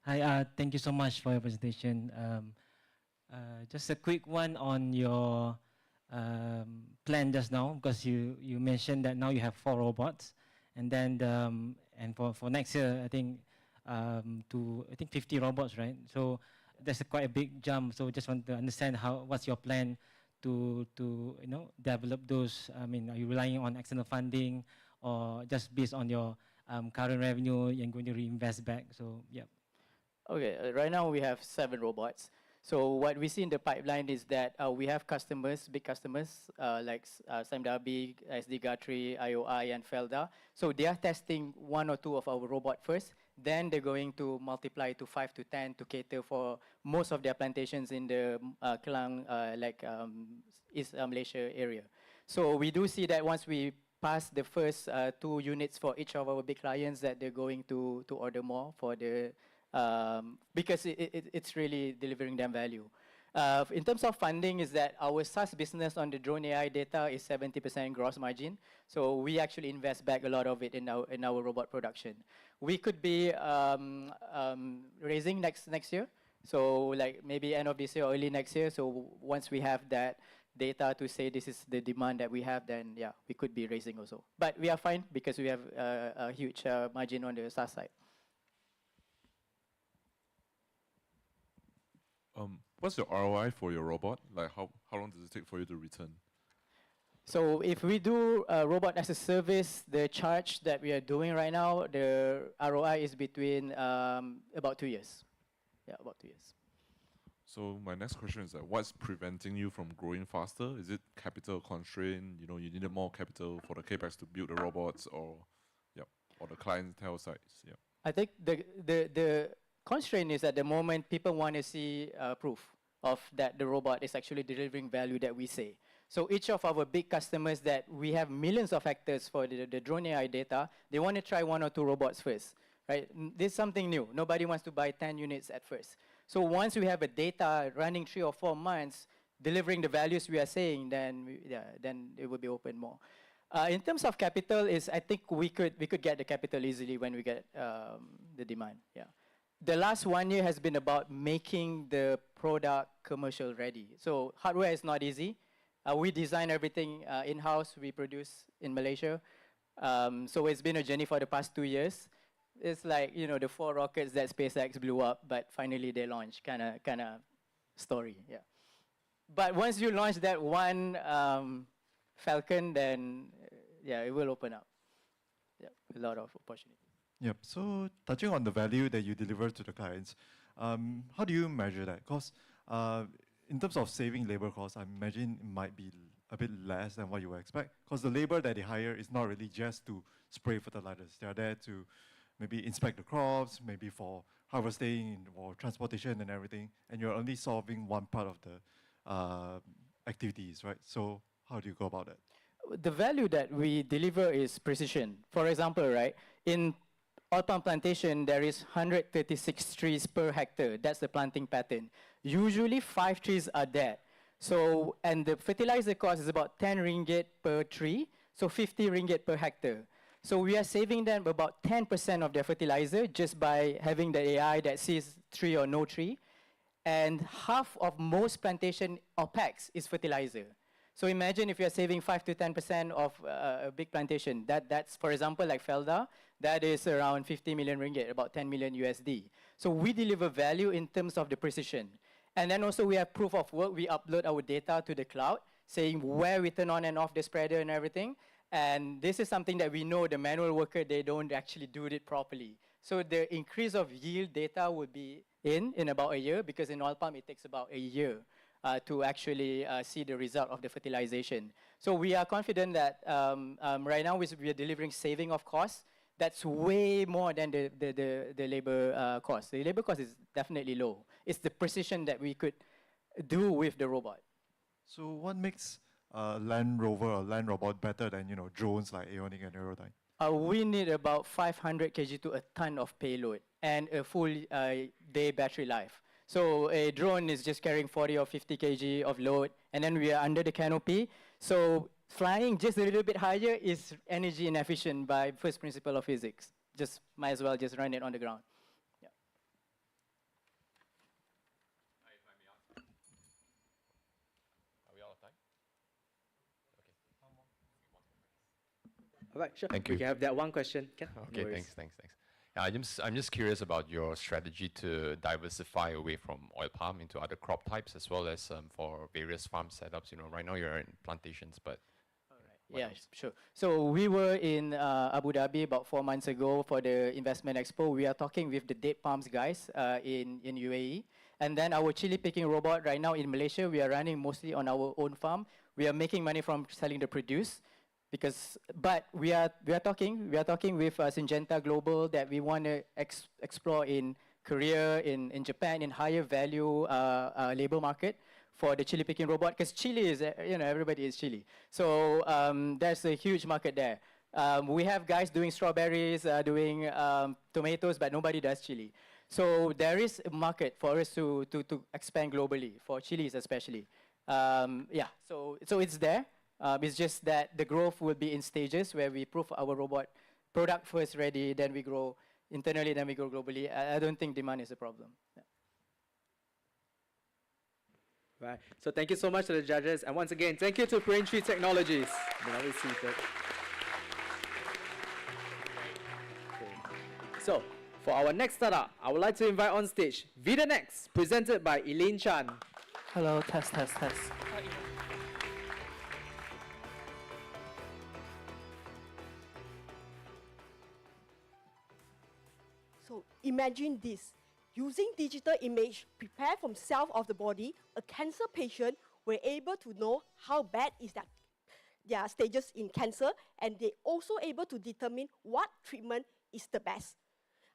Hi, thank you so much for your presentation. Just a quick one on your plan just now, because you mentioned that now you have 4 robots, and then and for next year, I think 50 robots, right? So that's quite a big jump. So just want to understand what's your plan to develop those? I mean, are you relying on external funding, or just based on your current revenue, you're going to reinvest back? So yeah. Okay, right now we have 7 robots. So what we see in the pipeline is that we have customers, big customers like Samdabi, SD Gatri, IOI, and Felda. So they are testing 1 or 2 of our robot first. Then they're going to multiply to 5 to 10 to cater for most of their plantations in the Kelang, East Malaysia area. So we do see that once we pass the first 2 units for each of our big clients, that they're going to order more for the because it's really delivering them value. In terms of funding, is that our SaaS business on the drone AI data is 70% gross margin. So we actually invest back a lot of it in our robot production. We could be raising next year. So like maybe end of this year or early next year. So once we have that data to say this is the demand that we have, then yeah, we could be raising also. But we are fine because we have a huge margin on the SaaS side. What's your ROI for your robot? Like how long does it take for you to return? So if we do robot as a service, the charge that we are doing right now, the ROI is between about 2 years. Yeah, about 2 years. So my next question is that what's preventing you from growing faster? Is it capital constraint? You know, you needed more capital for the capex to build the robots, or or the clientele size. Yeah. I think the constraint is at the moment people want to see proof of that the robot is actually delivering value that we say. So each of our big customers that we have millions of hectares for the drone AI data, they want to try 1 or 2 robots first, right? This is something new. Nobody wants to buy 10 units at first. So once we have a data running 3 or 4 months, delivering the values we are saying, then then it will be open more. In terms of capital, I think we could get the capital easily when we get the demand. Yeah. The last 1 year has been about making the product commercial ready. So hardware is not easy. We design everything in-house. We produce in Malaysia. So it's been a journey for the past 2 years. It's like, the 4 rockets that SpaceX blew up, but finally they launched, kind of story. Yeah. But once you launch that one Falcon, then it will open up. Yeah, a lot of opportunity. Yep. So touching on the value that you deliver to the clients, how do you measure that? Because in terms of saving labor costs, I imagine it might be a bit less than what you expect. Because the labor that they hire is not really just to spray fertilizers. They are there to maybe inspect the crops, maybe for harvesting or transportation and everything. And you're only solving one part of the activities, right? So how do you go about that? The value that we deliver is precision. For example, right, in oil palm plantation, there is 136 trees per hectare. That's the planting pattern. Usually 5 trees are dead. So, and the fertilizer cost is about 10 ringgit per tree, so 50 ringgit per hectare. So we are saving them about 10% of their fertilizer just by having the AI that sees tree or no tree. And half of most plantation OPEX is fertilizer. So imagine if you're saving 5 to 10% of a big plantation. That's, for example, like Felda, that is around 50 million ringgit, about 10 million USD. So we deliver value in terms of the precision. And then also we have proof of work. We upload our data to the cloud, saying where we turn on and off the spreader and everything. And this is something that we know the manual worker, they don't actually do it properly. So the increase of yield data would be in about a year, because in oil palm it takes about a year to actually see the result of the fertilization. So we are confident that right now we are delivering saving of costs. That's way more than the labor cost. The labor cost is definitely low. It's the precision that we could do with the robot. So what makes Land Rover or Land Robot better than drones like Aeonic and Aerodyne? We need about 500 kg to a ton of payload and a full day battery life. So a drone is just carrying 40 or 50 kg of load, and then we are under the canopy. So flying just a little bit higher is energy inefficient by first principle of physics. Just might as well just run it on the ground. Yeah. Are we out of time? All right, sure. Thank We you. can have that one question. Ken? Okay, No worries. thanks. I'm just curious about your strategy to diversify away from oil palm into other crop types, as well as for various farm setups. You know, right now you're in plantations, but Yeah, sure. So we were in Abu Dhabi about 4 months ago for the investment expo. We are talking with the date palms guys in UAE. And then our chili picking robot right now in Malaysia, we are running mostly on our own farm. We are making money from selling the produce. But we are talking with Syngenta Global that we want to explore in Korea, in Japan, in higher value labor market for the chili picking robot, because chili is, everybody is chili. So there's a huge market there. We have guys doing strawberries, doing tomatoes, but nobody does chili. So there is a market for us to expand globally, for chilies especially. Yeah, so it's there. It's just that the growth will be in stages where we prove our robot product first ready, then we grow internally, then we grow globally. I don't think demand is a problem. Yeah. Right. So thank you so much to the judges. And once again, thank you to Braintree Technologies. So, for our next startup, I would like to invite on stage VidaNext, presented by Elaine Chan. Hello, test. So imagine this. Using digital image prepared from cells of the body, a cancer patient were able to know how bad is their stages in cancer, and they also able to determine what treatment is the best.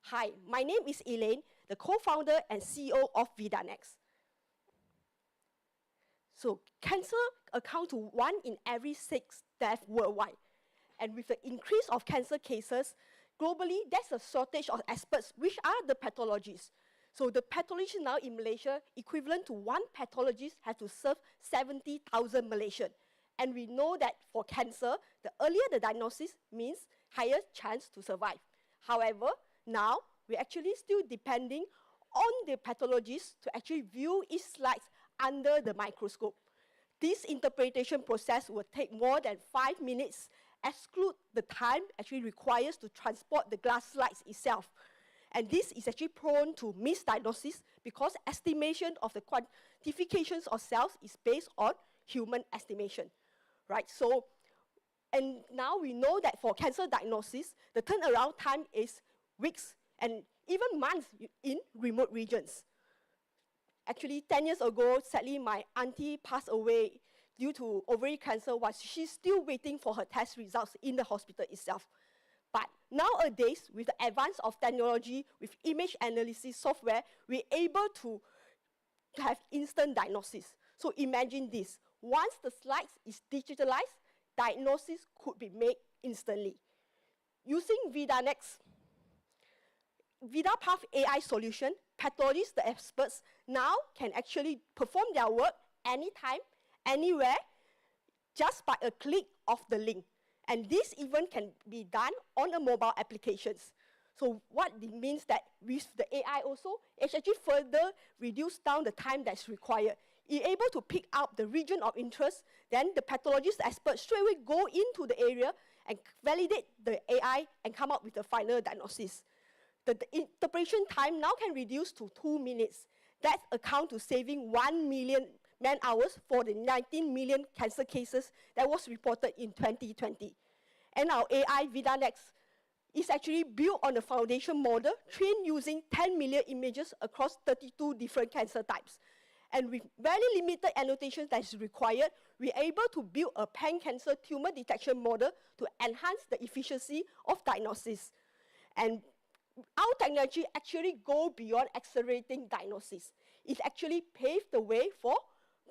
Hi, my name is Elaine, the co-founder and CEO of VidaNext. So cancer accounts to 1 in every 6 deaths worldwide. And with the increase of cancer cases, globally, there's a shortage of experts, which are the pathologists. So the pathologists now in Malaysia, equivalent to 1 pathologist, have to serve 70,000 Malaysians. And we know that for cancer, the earlier the diagnosis means higher chance to survive. However, now we're actually still depending on the pathologists to actually view each slide under the microscope. This interpretation process will take more than 5 minutes, exclude the time actually requires to transport the glass slides itself. And this is actually prone to misdiagnosis because estimation of the quantifications of cells is based on human estimation, right? So, and now we know that for cancer diagnosis, the turnaround time is weeks and even months in remote regions. Actually, 10 years ago, sadly, my auntie passed away due to ovarian cancer while she's still waiting for her test results in the hospital itself. But nowadays, with the advance of technology, with image analysis software, we're able to have instant diagnosis. So imagine this. Once the slides is digitalized, diagnosis could be made instantly. Using VidaNext, VidaPath AI solution, pathologists, the experts, now can actually perform their work anytime, anywhere, just by a click of the link. And this even can be done on a mobile applications. So what it means that with the AI also, it's actually further reduce down the time that's required. You're able to pick out the region of interest, then the pathologist expert straight away go into the area and validate the AI and come up with the final diagnosis. The interpretation time now can reduce to 2 minutes. That account to saving 1 million man-hours for the 19 million cancer cases that was reported in 2020. And our AI VidaNext is actually built on a foundation model trained using 10 million images across 32 different cancer types. And with very limited annotations that is required, we're able to build a pan-cancer tumor detection model to enhance the efficiency of diagnosis. And our technology actually go beyond accelerating diagnosis. It actually paved the way for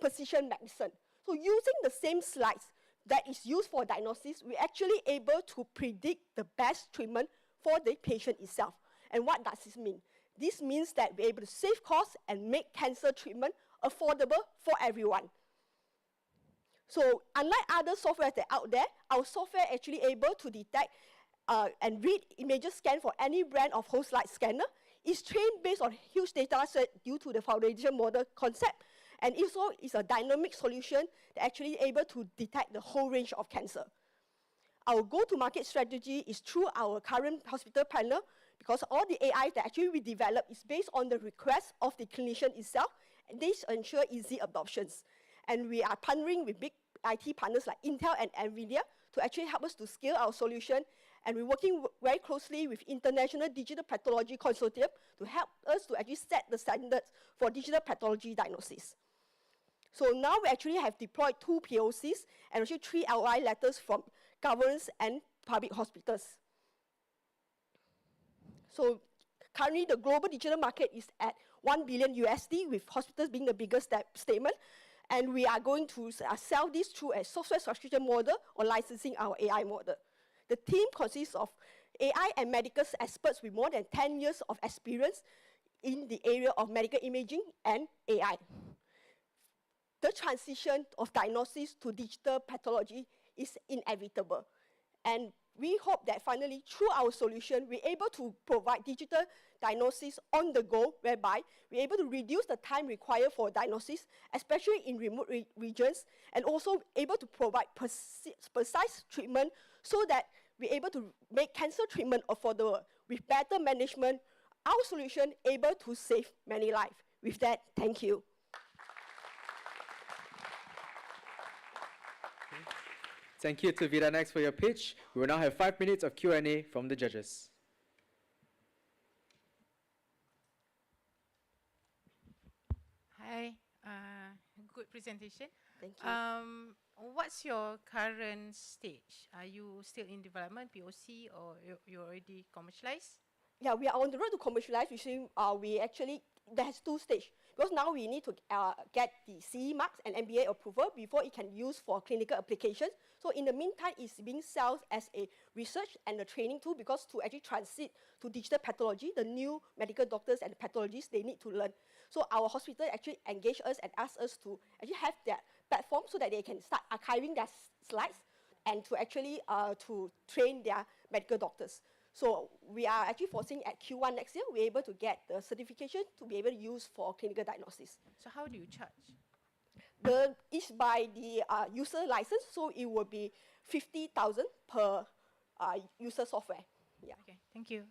precision medicine. So using the same slides that is used for diagnosis, we're actually able to predict the best treatment for the patient itself. And what does this mean? This means that we're able to save costs and make cancer treatment affordable for everyone. So unlike other software that are out there, our software actually able to detect and read images scanned for any brand of whole slide scanner. It's trained based on huge data set due to the foundation model concept. And also is a dynamic solution that actually able to detect the whole range of cancer. Our go-to-market strategy is through our current hospital partner, because all the AI that actually we develop is based on the request of the clinician itself, and this ensure easy adoptions. And we are partnering with big IT partners like Intel and NVIDIA to actually help us to scale our solution. And we're working very closely with International Digital Pathology Consortium to help us to actually set the standards for digital pathology diagnosis. So now we actually have deployed 2 POCs and actually 3 LOI letters from governments and public hospitals. So currently the global digital market is at $1 billion USD, with hospitals being the biggest statement. And we are going to sell this through a software subscription model or licensing our AI model. The team consists of AI and medical experts with more than 10 years of experience in the area of medical imaging and AI. The transition of diagnosis to digital pathology is inevitable. And we hope that finally, through our solution, we're able to provide digital diagnosis on the go, whereby we're able to reduce the time required for diagnosis, especially in remote regions, and also able to provide precise treatment so that we're able to make cancer treatment affordable. With better management, our solution able to save many lives. With that, thank you. Thank you to VitaNext for your pitch. We will now have 5 minutes of Q&A from the judges. Hi, good presentation. Thank you. What's your current stage? Are you still in development, POC, or you already commercialized? Yeah, we are on the road to commercialize. We actually, there's 2 stages. Because now we need to get the CE marks and MBA approval before it can use for clinical applications. So in the meantime, it's being sold as a research and a training tool, because to actually transit to digital pathology, the new medical doctors and pathologists, they need to learn. So our hospital actually engage us and ask us to actually have their platform so that they can start archiving their slides and to actually to train their medical doctors. So we are actually foreseeing at Q1 next year, we're able to get the certification to be able to use for clinical diagnosis. So how do you charge? It's by the user license, so it will be 50,000 per user software. Yeah. Okay, thank you.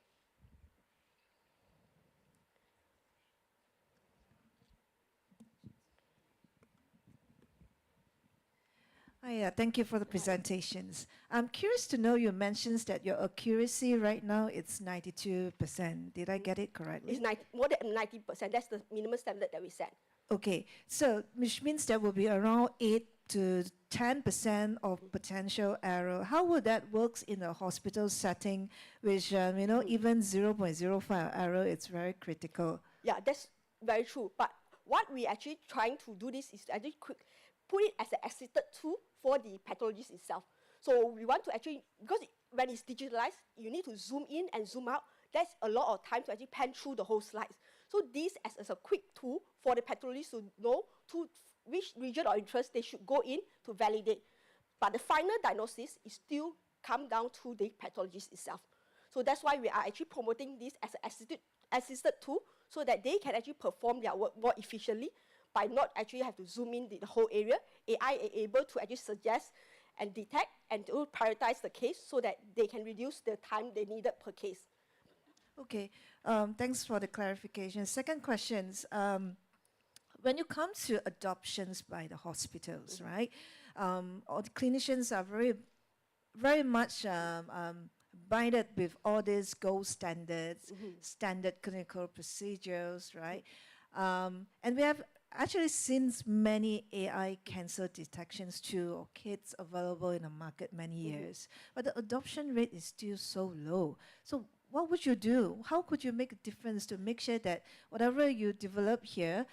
Hi, thank you for the presentations. I'm curious to know, you mentioned that your accuracy right now it's 92%. Did I get it correctly? It's more than 90%. That's the minimum standard that we set. Okay, so which means there will be around 8 to 10% of potential error. How would that work in a hospital setting, which even 0.05 error, it's very critical. Yeah, that's very true. But what we actually trying to do this is actually put it as an assisted tool for the pathologist itself. So we want to actually, because when it's digitalized, you need to zoom in and zoom out. That's a lot of time to actually pan through the whole slides. So this as a quick tool for the pathologist to know to which region of interest they should go in to validate. But the final diagnosis is still come down to the pathologist itself. So that's why we are actually promoting this as an assisted tool so that they can actually perform their work more efficiently by not actually have to zoom in the whole area. AI is able to actually suggest and detect and to prioritize the case so that they can reduce the time they needed per case. Okay, thanks for the clarification. Second questions, when you come to adoptions by the hospitals, right? All the clinicians are very much binded with all these gold standards, standard clinical procedures, right? And we have actually seen many AI cancer detections too, or kits available in the market many years, but the adoption rate is still so low. So what would you do? How could you make a difference to make sure that whatever you develop here,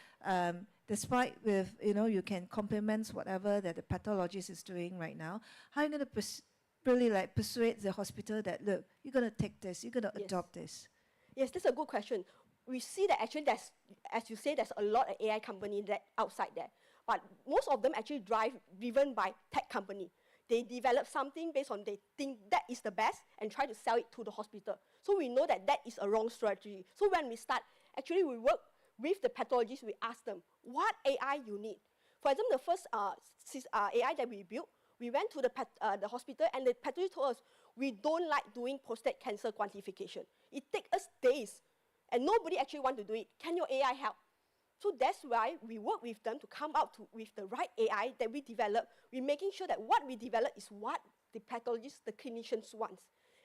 despite with, you can complement whatever that the pathologist is doing right now, how are you going to really persuade the hospital that, look, you're going to take this, you're going to adopt this? Yes, that's a good question. We see that actually there's, as you say, there's a lot of AI companies that outside there. But most of them actually driven by tech company. They develop something based on they think that is the best and try to sell it to the hospital. So we know that that is a wrong strategy. So when we start, actually we work with the pathologists, we ask them, what AI you need? For example, the first AI that we built, we went to the hospital and the pathologist told us, we don't like doing prostate cancer quantification. It takes us days, and nobody actually want to do it. Can your AI help? So that's why we work with them to come out with the right AI that we develop. We're making sure that what we develop is what the pathologists, the clinicians want.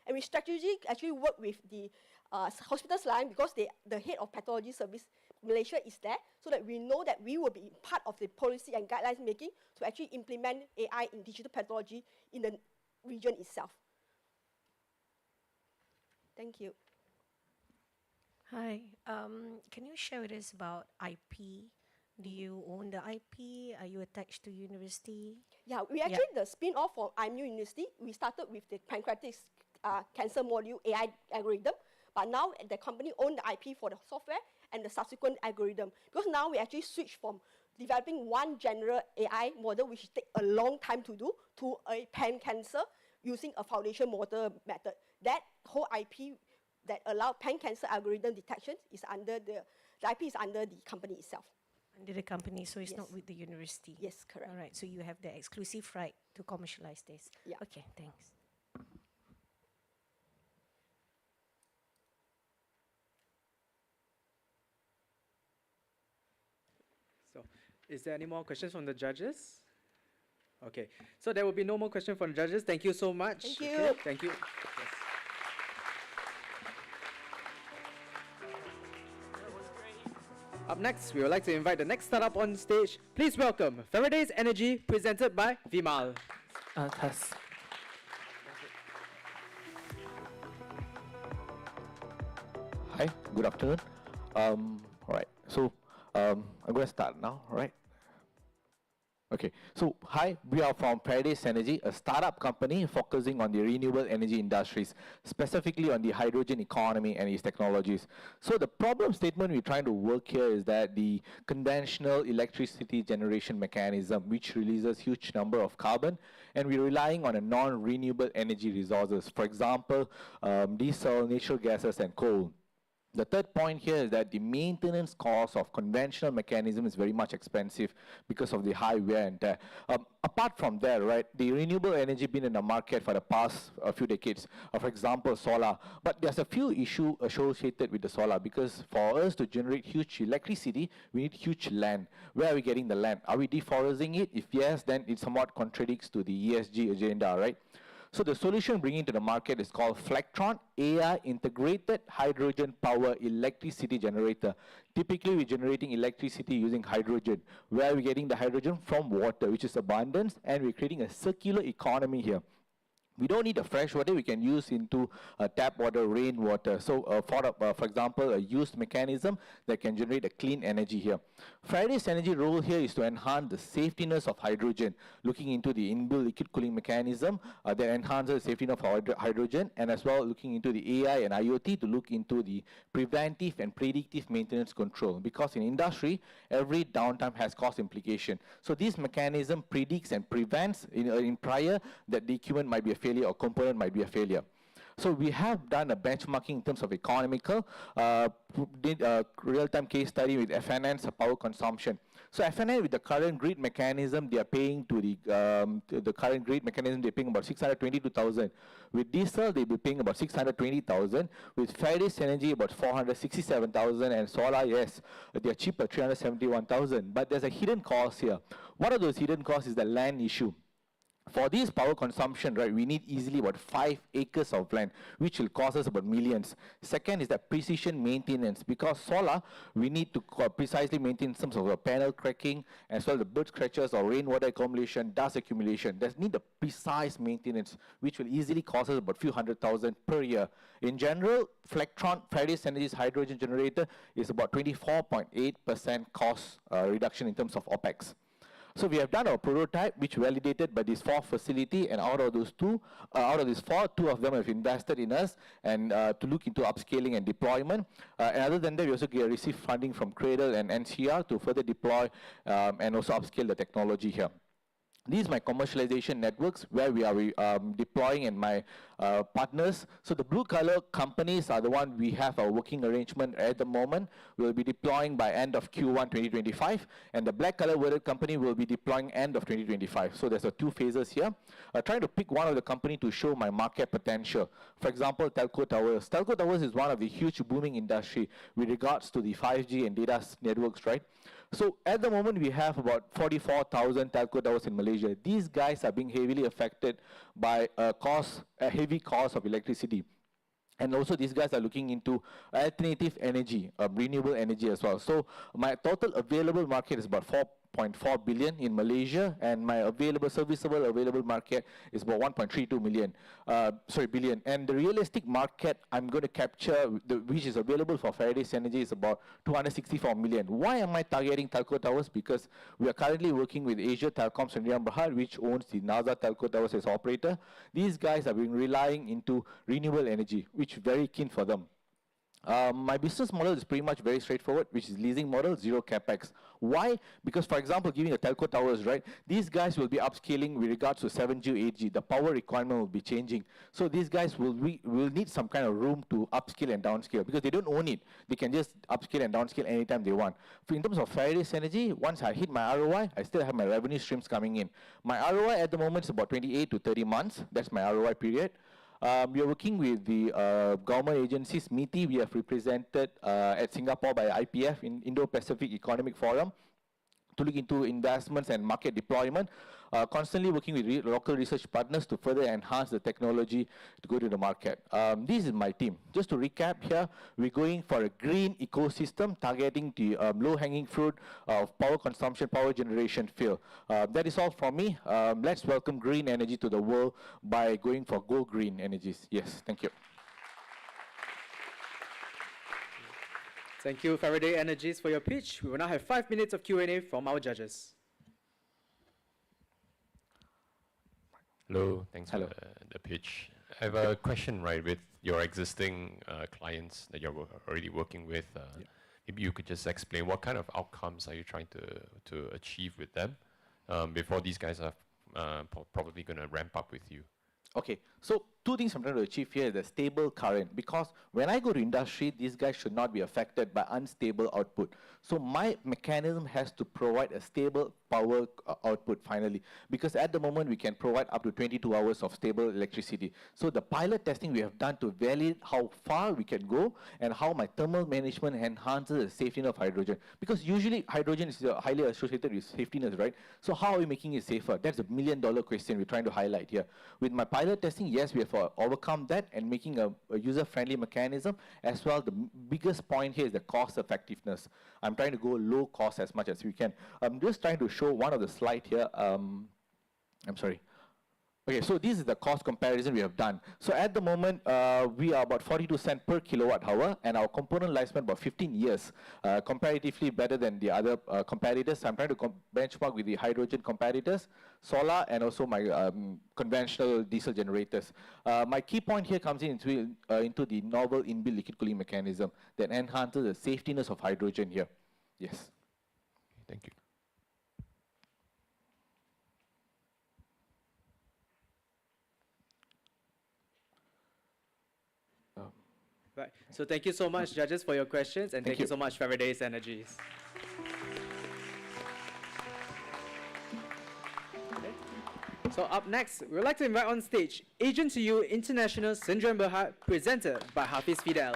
And we strategically actually work with the hospitals line because the head of pathology service Malaysia is there, so that we know that we will be part of the policy and guidelines making to actually implement AI in digital pathology in the region itself. Thank you. Hi. Can you share with us about IP? Do you own the IP? Are you attached to university? Yeah, we actually, the spin-off from IMU University, we started with the pancreatic cancer module AI algorithm, but now the company owns the IP for the software and the subsequent algorithm. Because now we actually switch from developing one general AI model, which take a long time to do, to a pan-cancer using a foundation model method. That whole IP that allow pan-cancer algorithm detection is under the IP is under the company itself. Under the company, so it's not with the university? Yes, correct. All right, so you have the exclusive right to commercialize this? Yeah. Okay, thanks. So, is there any more questions from the judges? Okay, so there will be no more questions from the judges. Thank you so much. Thank you. Okay, thank you. Yes. Up next, we would like to invite the next startup on stage. Please welcome Faraday's Energy, presented by Vimal. Test. Hi, good afternoon. All right, so I'm going to start now, all right? Okay, so hi, we are from Faraday's Energy, a startup company focusing on the renewable energy industries, specifically on the hydrogen economy and its technologies. So the problem statement we're trying to work here is that the conventional electricity generation mechanism, which releases huge number of carbon, and we're relying on a non-renewable energy resources, for example, diesel, natural gases, and coal. The third point here is that the maintenance cost of conventional mechanism is very much expensive because of the high wear and tear. Apart from that, right, the renewable energy been in the market for the past few decades, for example, solar. But there's a few issues associated with the solar because for us to generate huge electricity, we need huge land. Where are we getting the land? Are we deforesting it? If yes, then it somewhat contradicts to the ESG agenda, right? So the solution bringing to the market is called Flectron AI Integrated Hydrogen Power Electricity Generator. Typically, we're generating electricity using hydrogen. Where are we getting the hydrogen? From water, which is abundance, and we're creating a circular economy here. We don't need the fresh water, we can use into tap water, rainwater. So for example, a used mechanism that can generate a clean energy here. Faraday's Energy role here is to enhance the safetiness of hydrogen, looking into the inbuilt liquid cooling mechanism that enhances the safetiness of hydrogen, and as well looking into the AI and IoT to look into the preventive and predictive maintenance control. Because in industry, every downtime has cost implication. So this mechanism predicts and prevents in prior that the equipment might be a failure or component might be a failure. So we have done a benchmarking in terms of economical, did a real-time case study with FNN's power consumption. So FNN with the current grid mechanism, they are paying to the current grid mechanism, they're paying about 622,000. With diesel, they'll be paying about 620,000. With Faraday's Energy, about 467,000. And solar, yes, they're cheaper, 371,000. But there's a hidden cost here. One of those hidden costs is the land issue. For this power consumption, right, we need easily about 5 acres of land, which will cost us about millions. Second is that precision maintenance. Because solar, we need to precisely maintain some sort of panel cracking, as well as the bird scratches or rainwater accumulation, dust accumulation. There's need a precise maintenance, which will easily cost us about few 100,000 per year. In general, Flectron, Faraday's Energy's hydrogen generator, is about 24.8% cost reduction in terms of OPEX. So we have done our prototype, which validated by these 4 facilities, and out of these 4, 2 of them have invested in us and to look into upscaling and deployment. And other than that, we also received funding from Cradle and NCR to further deploy and also upscale the technology here. These are my commercialization networks where we are deploying and my partners. So the blue color companies are the one we have a working arrangement at the moment. We'll be deploying by end of Q1 2025, and the black color worded company will be deploying end of 2025. So there's two phases here. Trying to pick one of the company to show my market potential. For example, telco towers. Telco towers is one of the huge booming industry with regards to the 5G and data networks, right? So at the moment, we have about 44,000 telco towers in Malaysia. These guys are being heavily affected by a heavy cost of electricity. And also these guys are looking into alternative energy, renewable energy as well. So my total available market is about 4.4 billion in Malaysia, and my serviceable available market is about 1.32 billion. And the realistic market I'm going to capture, which is available for Faraday's Energy, is about 264 million. Why am I targeting telco towers? Because we are currently working with Asia Telecom Sdn Bhd, which owns the NASA telco towers as operator. These guys have been relying into renewable energy, which is very keen for them. My business model is pretty much very straightforward, which is leasing model, zero capex. Why? Because, for example, giving a telco towers, right, these guys will be upscaling with regards to 7G, 8G. The power requirement will be changing. So these guys will need some kind of room to upscale and downscale because they don't own it. They can just upscale and downscale anytime they want. In terms of Faraday's Energy, once I hit my ROI, I still have my revenue streams coming in. My ROI at the moment is about 28 to 30 months. That's my ROI period. We are working with the government agencies. MITI, we have represented at Singapore by IPF, in Indo-Pacific Economic Forum, to look into investments and market deployment. Constantly working with local research partners to further enhance the technology to go to the market. This is my team. Just to recap here, we're going for a green ecosystem targeting the low-hanging fruit of power consumption, power generation field. That is all from me. Let's welcome green energy to the world by going for Go Green Energies. Yes, thank you. Thank you, Faraday Energies, for your pitch. We will now have 5 minutes of Q&A from our judges. Hello, thanks for the pitch. I have a question, right, with your existing clients that you're already working with. Maybe you could just explain what kind of outcomes are you trying to achieve with them before these guys are probably going to ramp up with you. Okay, so two things I'm trying to achieve here is the stable current, because when I go to industry, these guys should not be affected by unstable output. So my mechanism has to provide a stable power output finally, because at the moment we can provide up to 22 hours of stable electricity. So the pilot testing we have done to validate how far we can go and how my thermal management enhances the safety of hydrogen. Because usually hydrogen is highly associated with safetiness, right? So how are we making it safer? That's a $1 million question we're trying to highlight here. With my pilot testing, yes, we have overcome that and making a user-friendly mechanism. As well, the biggest point here is the cost effectiveness. I'm trying to go low cost as much as we can. I'm just trying to show one of the slide here. I'm sorry. Okay, so this is the cost comparison we have done. So at the moment, we are about 42 cents per kilowatt hour, and our component lifespan about 15 years, comparatively better than the other competitors. So I'm trying to benchmark with the hydrogen competitors, solar, and also my conventional diesel generators. My key point here comes into the novel inbuilt liquid cooling mechanism that enhances the safetiness of hydrogen here. Yes. Thank you. Right. So thank you so much, judges, for your questions, and thank you so much, Faraday's Energies. Okay. So up next, we would like to invite on stage Agent to You International Sdn Bhd, presented by Hafiz Fidel.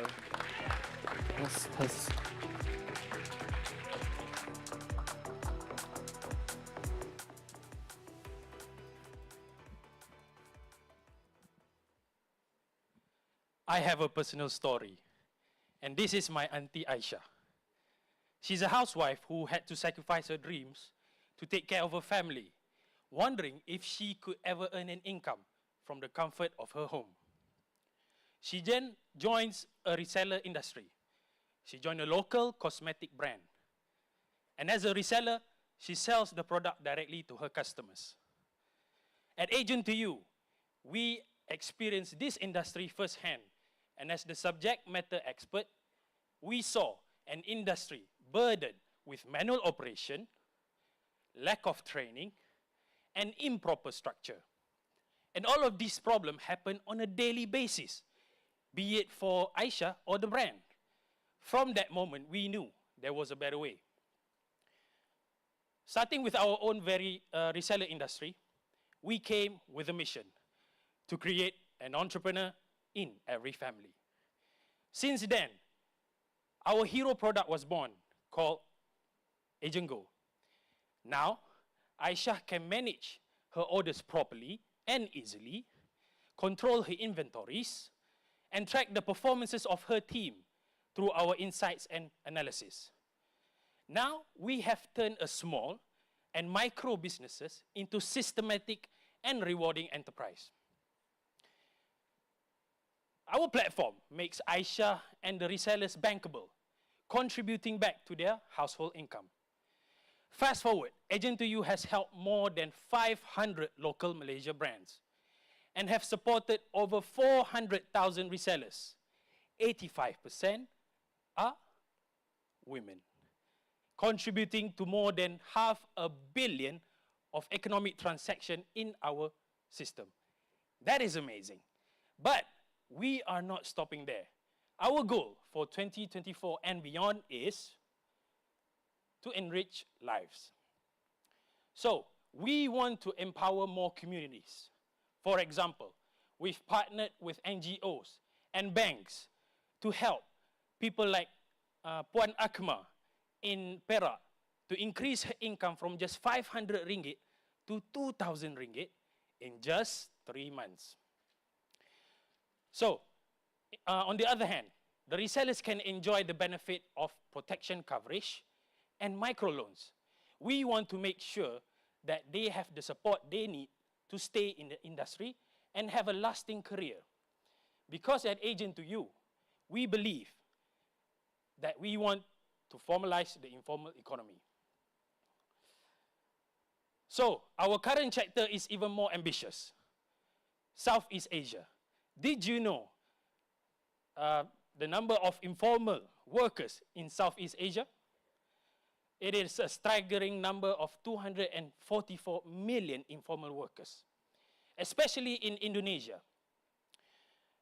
I have a personal story, and this is my auntie Aisha. She's a housewife who had to sacrifice her dreams to take care of her family, wondering if she could ever earn an income from the comfort of her home. She then joins a reseller industry. She joined a local cosmetic brand. And as a reseller, she sells the product directly to her customers. At Agent to You, we experience this industry firsthand. And as the subject matter expert, we saw an industry burdened with manual operation, lack of training, and improper structure. And all of these problems happen on a daily basis, be it for Aisha or the brand. From that moment, we knew there was a better way. Starting with our own very reseller industry, we came with a mission to create an entrepreneur in every family. Since then, our hero product was born, called Agent Go. Now, Aisha can manage her orders properly and easily, control her inventories, and track the performances of her team through our insights and analysis. Now, we have turned a small and micro businesses into systematic and rewarding enterprise. Our platform makes Aisha and the resellers bankable, contributing back to their household income. Fast forward, Agent to You has helped more than 500 local Malaysia brands and have supported over 400,000 resellers. 85% are women, contributing to more than 500 million of economic transaction in our system. That is amazing. But we are not stopping there. Our goal for 2024 and beyond is to enrich lives. So, we want to empower more communities. For example, we've partnered with NGOs and banks to help people like Puan Akma in Perak to increase her income from just 500 ringgit to 2,000 ringgit in just 3 months. So, on the other hand, the resellers can enjoy the benefit of protection coverage and microloans. We want to make sure that they have the support they need to stay in the industry and have a lasting career. Because at Agent to You, we believe that we want to formalize the informal economy. So, our current chapter is even more ambitious. Southeast Asia. Did you know the number of informal workers in Southeast Asia? It is a staggering number of 244 million informal workers, especially in Indonesia.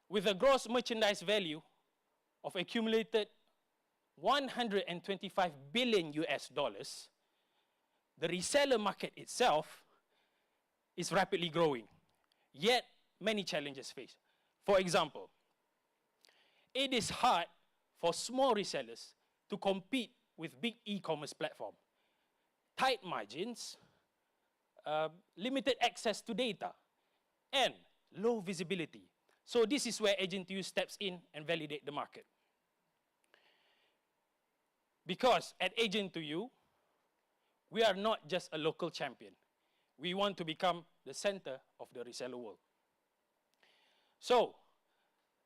With a gross merchandise value of accumulated 125 billion US dollars, the reseller market itself is rapidly growing, yet many challenges faced. For example, it is hard for small resellers to compete with big e-commerce platforms. Tight margins, limited access to data, and low visibility. So this is where Agent to You steps in and validate the market. Because at Agent to You, we are not just a local champion. We want to become the center of the reseller world. So,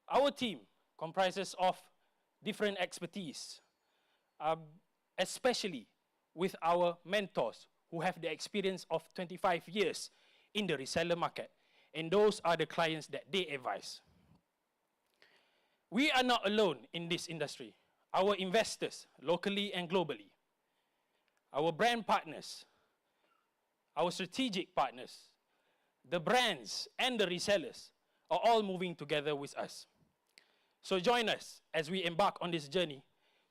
our team comprises of different expertise, especially with our mentors who have the experience of 25 years in the reseller market. And those are the clients that they advise. We are not alone in this industry. Our investors, locally and globally, our brand partners, our strategic partners, the brands and the resellers are all moving together with us. So join us as we embark on this journey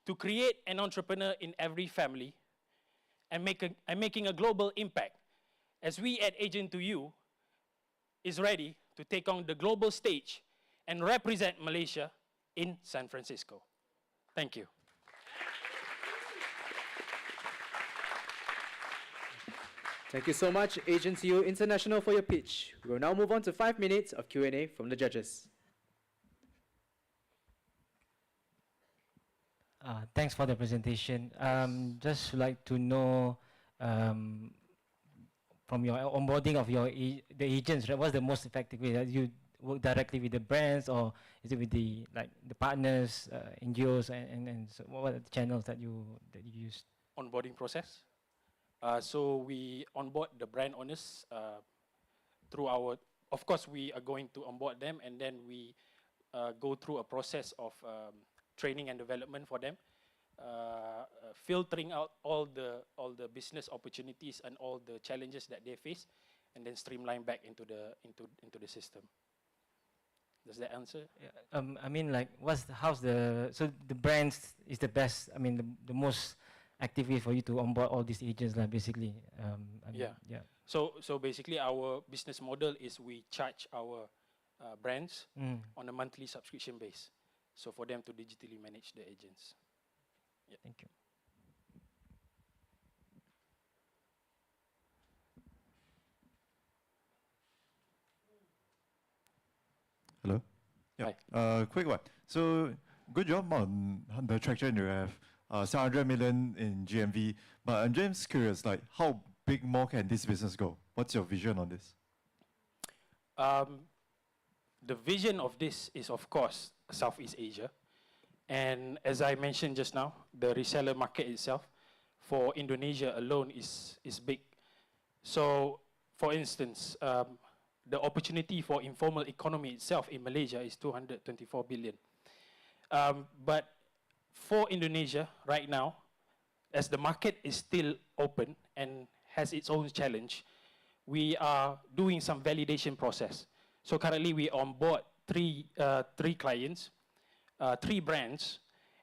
to create an entrepreneur in every family and making a global impact as we at Agent to You is ready to take on the global stage and represent Malaysia in San Francisco. Thank you. Thank you so much, Agent to You International, for your pitch. We will now move on to 5 minutes of Q&A from the judges. Thanks for the presentation. Just like to know from your onboarding of the agents, right, what's the most effective way? You work directly with the brands, or is it with the partners, NGOs, and so what are the channels that you use? Onboarding process. So we onboard the brand owners through our. Of course, we are going to onboard them, and then we go through a process of training and development for them, filtering out all the business opportunities and all the challenges that they face, and then streamline back into the system. Does that answer? I mean, like, how's the brands is the best? I mean, the most active way for you to onboard all these agents, like basically. I mean, yeah. So basically, our business model is we charge our brands on a monthly subscription base. So for them to digitally manage the agents. Yeah. Thank you. Hello? Yeah. Quick one. So, good job on the traction you have. 700 million in GMV. But I'm just curious, like, how big more can this business go? What's your vision on this? The vision of this is, of course, Southeast Asia. And as I mentioned just now, the reseller market itself for Indonesia alone is big. So, for instance, the opportunity for informal economy itself in Malaysia is 224 billion. But for Indonesia right now, as the market is still open and has its own challenge, we are doing some validation process. So currently we onboard three clients, 3 brands,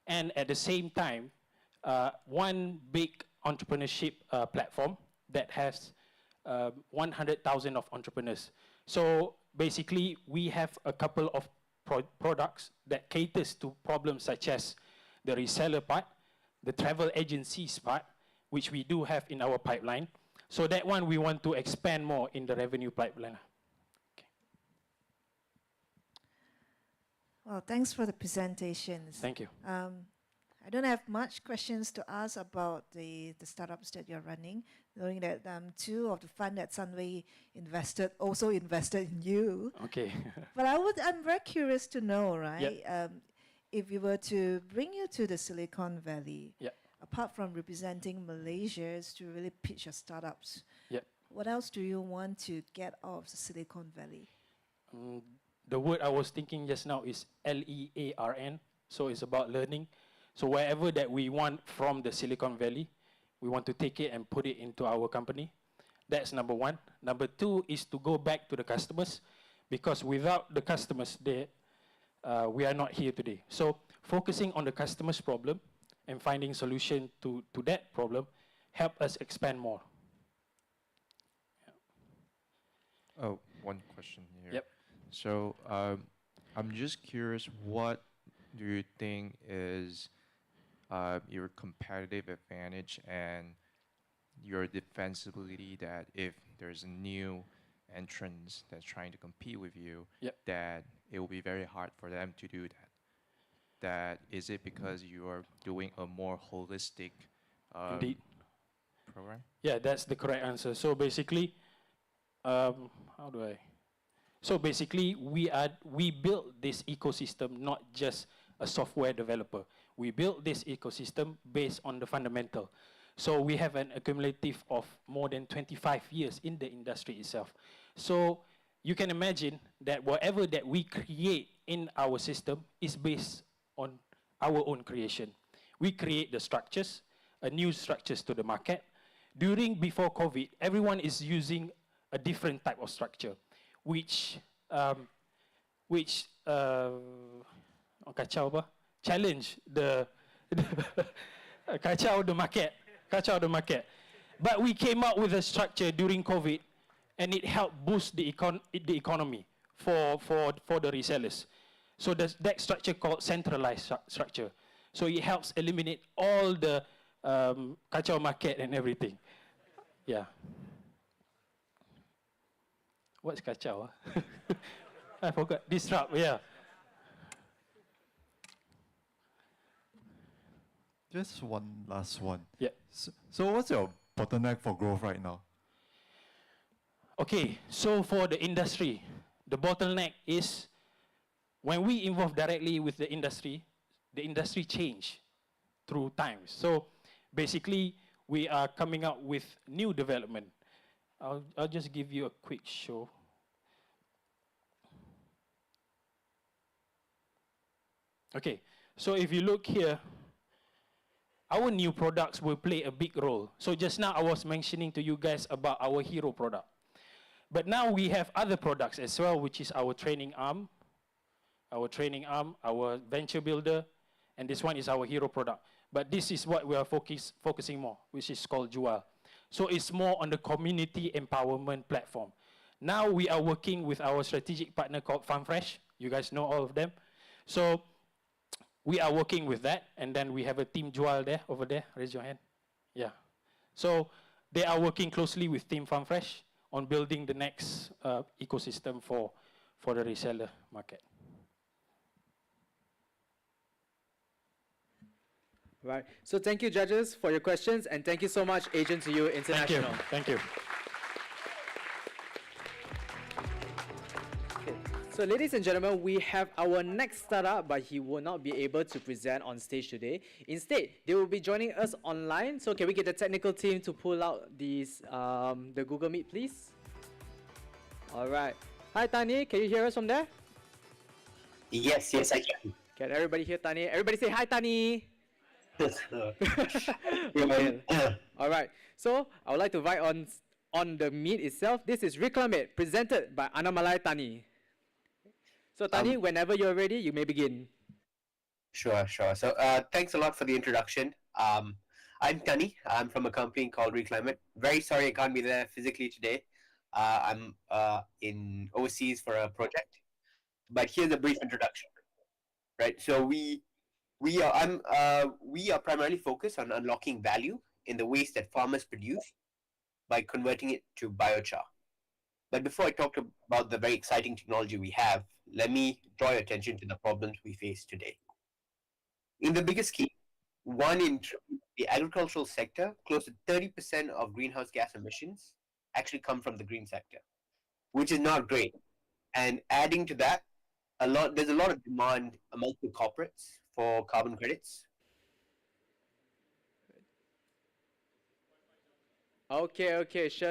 and at the same time, one big entrepreneurship platform that has 100,000 of entrepreneurs. So basically, we have a couple of products that caters to problems such as the reseller part, the travel agencies part, which we do have in our pipeline. So that one we want to expand more in the revenue pipeline. Okay. Well, thanks for the presentations. Thank you. I don't have much questions to ask about the startups that you're running, knowing that 2 of the fund that Sunway also invested in you. Okay. But I'm very curious to know, right? Yep. If you were to bring you to the Silicon Valley, Yep. apart from representing Malaysia, is to really pitch your startups. Yep. What else do you want to get out of the Silicon Valley? The word I was thinking just now is LEARN. So it's about learning. So wherever that we want from the Silicon Valley, we want to take it and put it into our company. That's number 1. Number 2 is to go back to the customers, because without the customers, we are not here today. So focusing on the customer's problem and finding solution to that problem help us expand more. Oh, one question here. Yep. So I'm just curious, what do you think is your competitive advantage and your defensibility, that if there's a new entrant that's trying to compete with you, Yep. that it will be very hard for them to do that? That is it because you are doing a more holistic Indeed. program? Yeah, that's the correct answer. So basically, So basically, we built this ecosystem not just a software developer. We built this ecosystem based on the fundamental. So we have an accumulative of more than 25 years in the industry itself. So you can imagine that whatever that we create in our system is based on our own creation. We create the structures, new structures to the market. Before COVID, everyone is using a different type of structure, which challenge the kacau the market. But we came out with a structure during COVID, and it helped boost the economy for the resellers. So that structure called centralized structure. So it helps eliminate all the kacau market and everything. Yeah. What's kacau? I forgot. Disrupt, yeah. Just one last one. Yeah. So what's your bottleneck for growth right now? Okay, so for the industry, the bottleneck is when we involve directly with the industry change through time. So basically, we are coming up with new development. I'll just give you a quick show. Okay, so if you look here, our new products will play a big role. So just now I was mentioning to you guys about our hero product. But now we have other products as well, which is our training arm, our venture builder, and this one is our hero product. But this is what we are focusing more, which is called Jual. So it's more on the community empowerment platform. Now we are working with our strategic partner called FarmFresh. You guys know all of them. So we are working with that, and then we have a team Jual there, over there. Raise your hand. Yeah. So they are working closely with Team FarmFresh on building the next ecosystem for the reseller market. Right. So thank you, judges, for your questions, and thank you so much, Agent to You International. Thank you. So ladies and gentlemen, we have our next startup, but he will not be able to present on stage today. Instead, they will be joining us online. So can we get the technical team to pull out these, the Google Meet, please? All right. Hi, Tani. Can you hear us from there? Yes, I can. Can everybody hear Tani? Everybody say hi, Tani. Okay. All right. So I would like to invite on the meet itself. This is Reclaim It, presented by Anamalai Tani. So Tani, whenever you're ready, you may begin. Sure. So thanks a lot for the introduction. I'm Tani. I'm from a company called Reclaim It. Very sorry I can't be there physically today. I'm in overseas for a project. But here's a brief introduction. Right. So we are primarily focused on unlocking value in the waste that farmers produce by converting it to biochar. But before I talk about the very exciting technology we have, let me draw your attention to the problems we face today. In the biggest scheme, one in the agricultural sector, close to 30% of greenhouse gas emissions actually come from the green sector, which is not great. And adding to that, there's a lot of demand amongst the corporates for carbon credits. Okay, sure.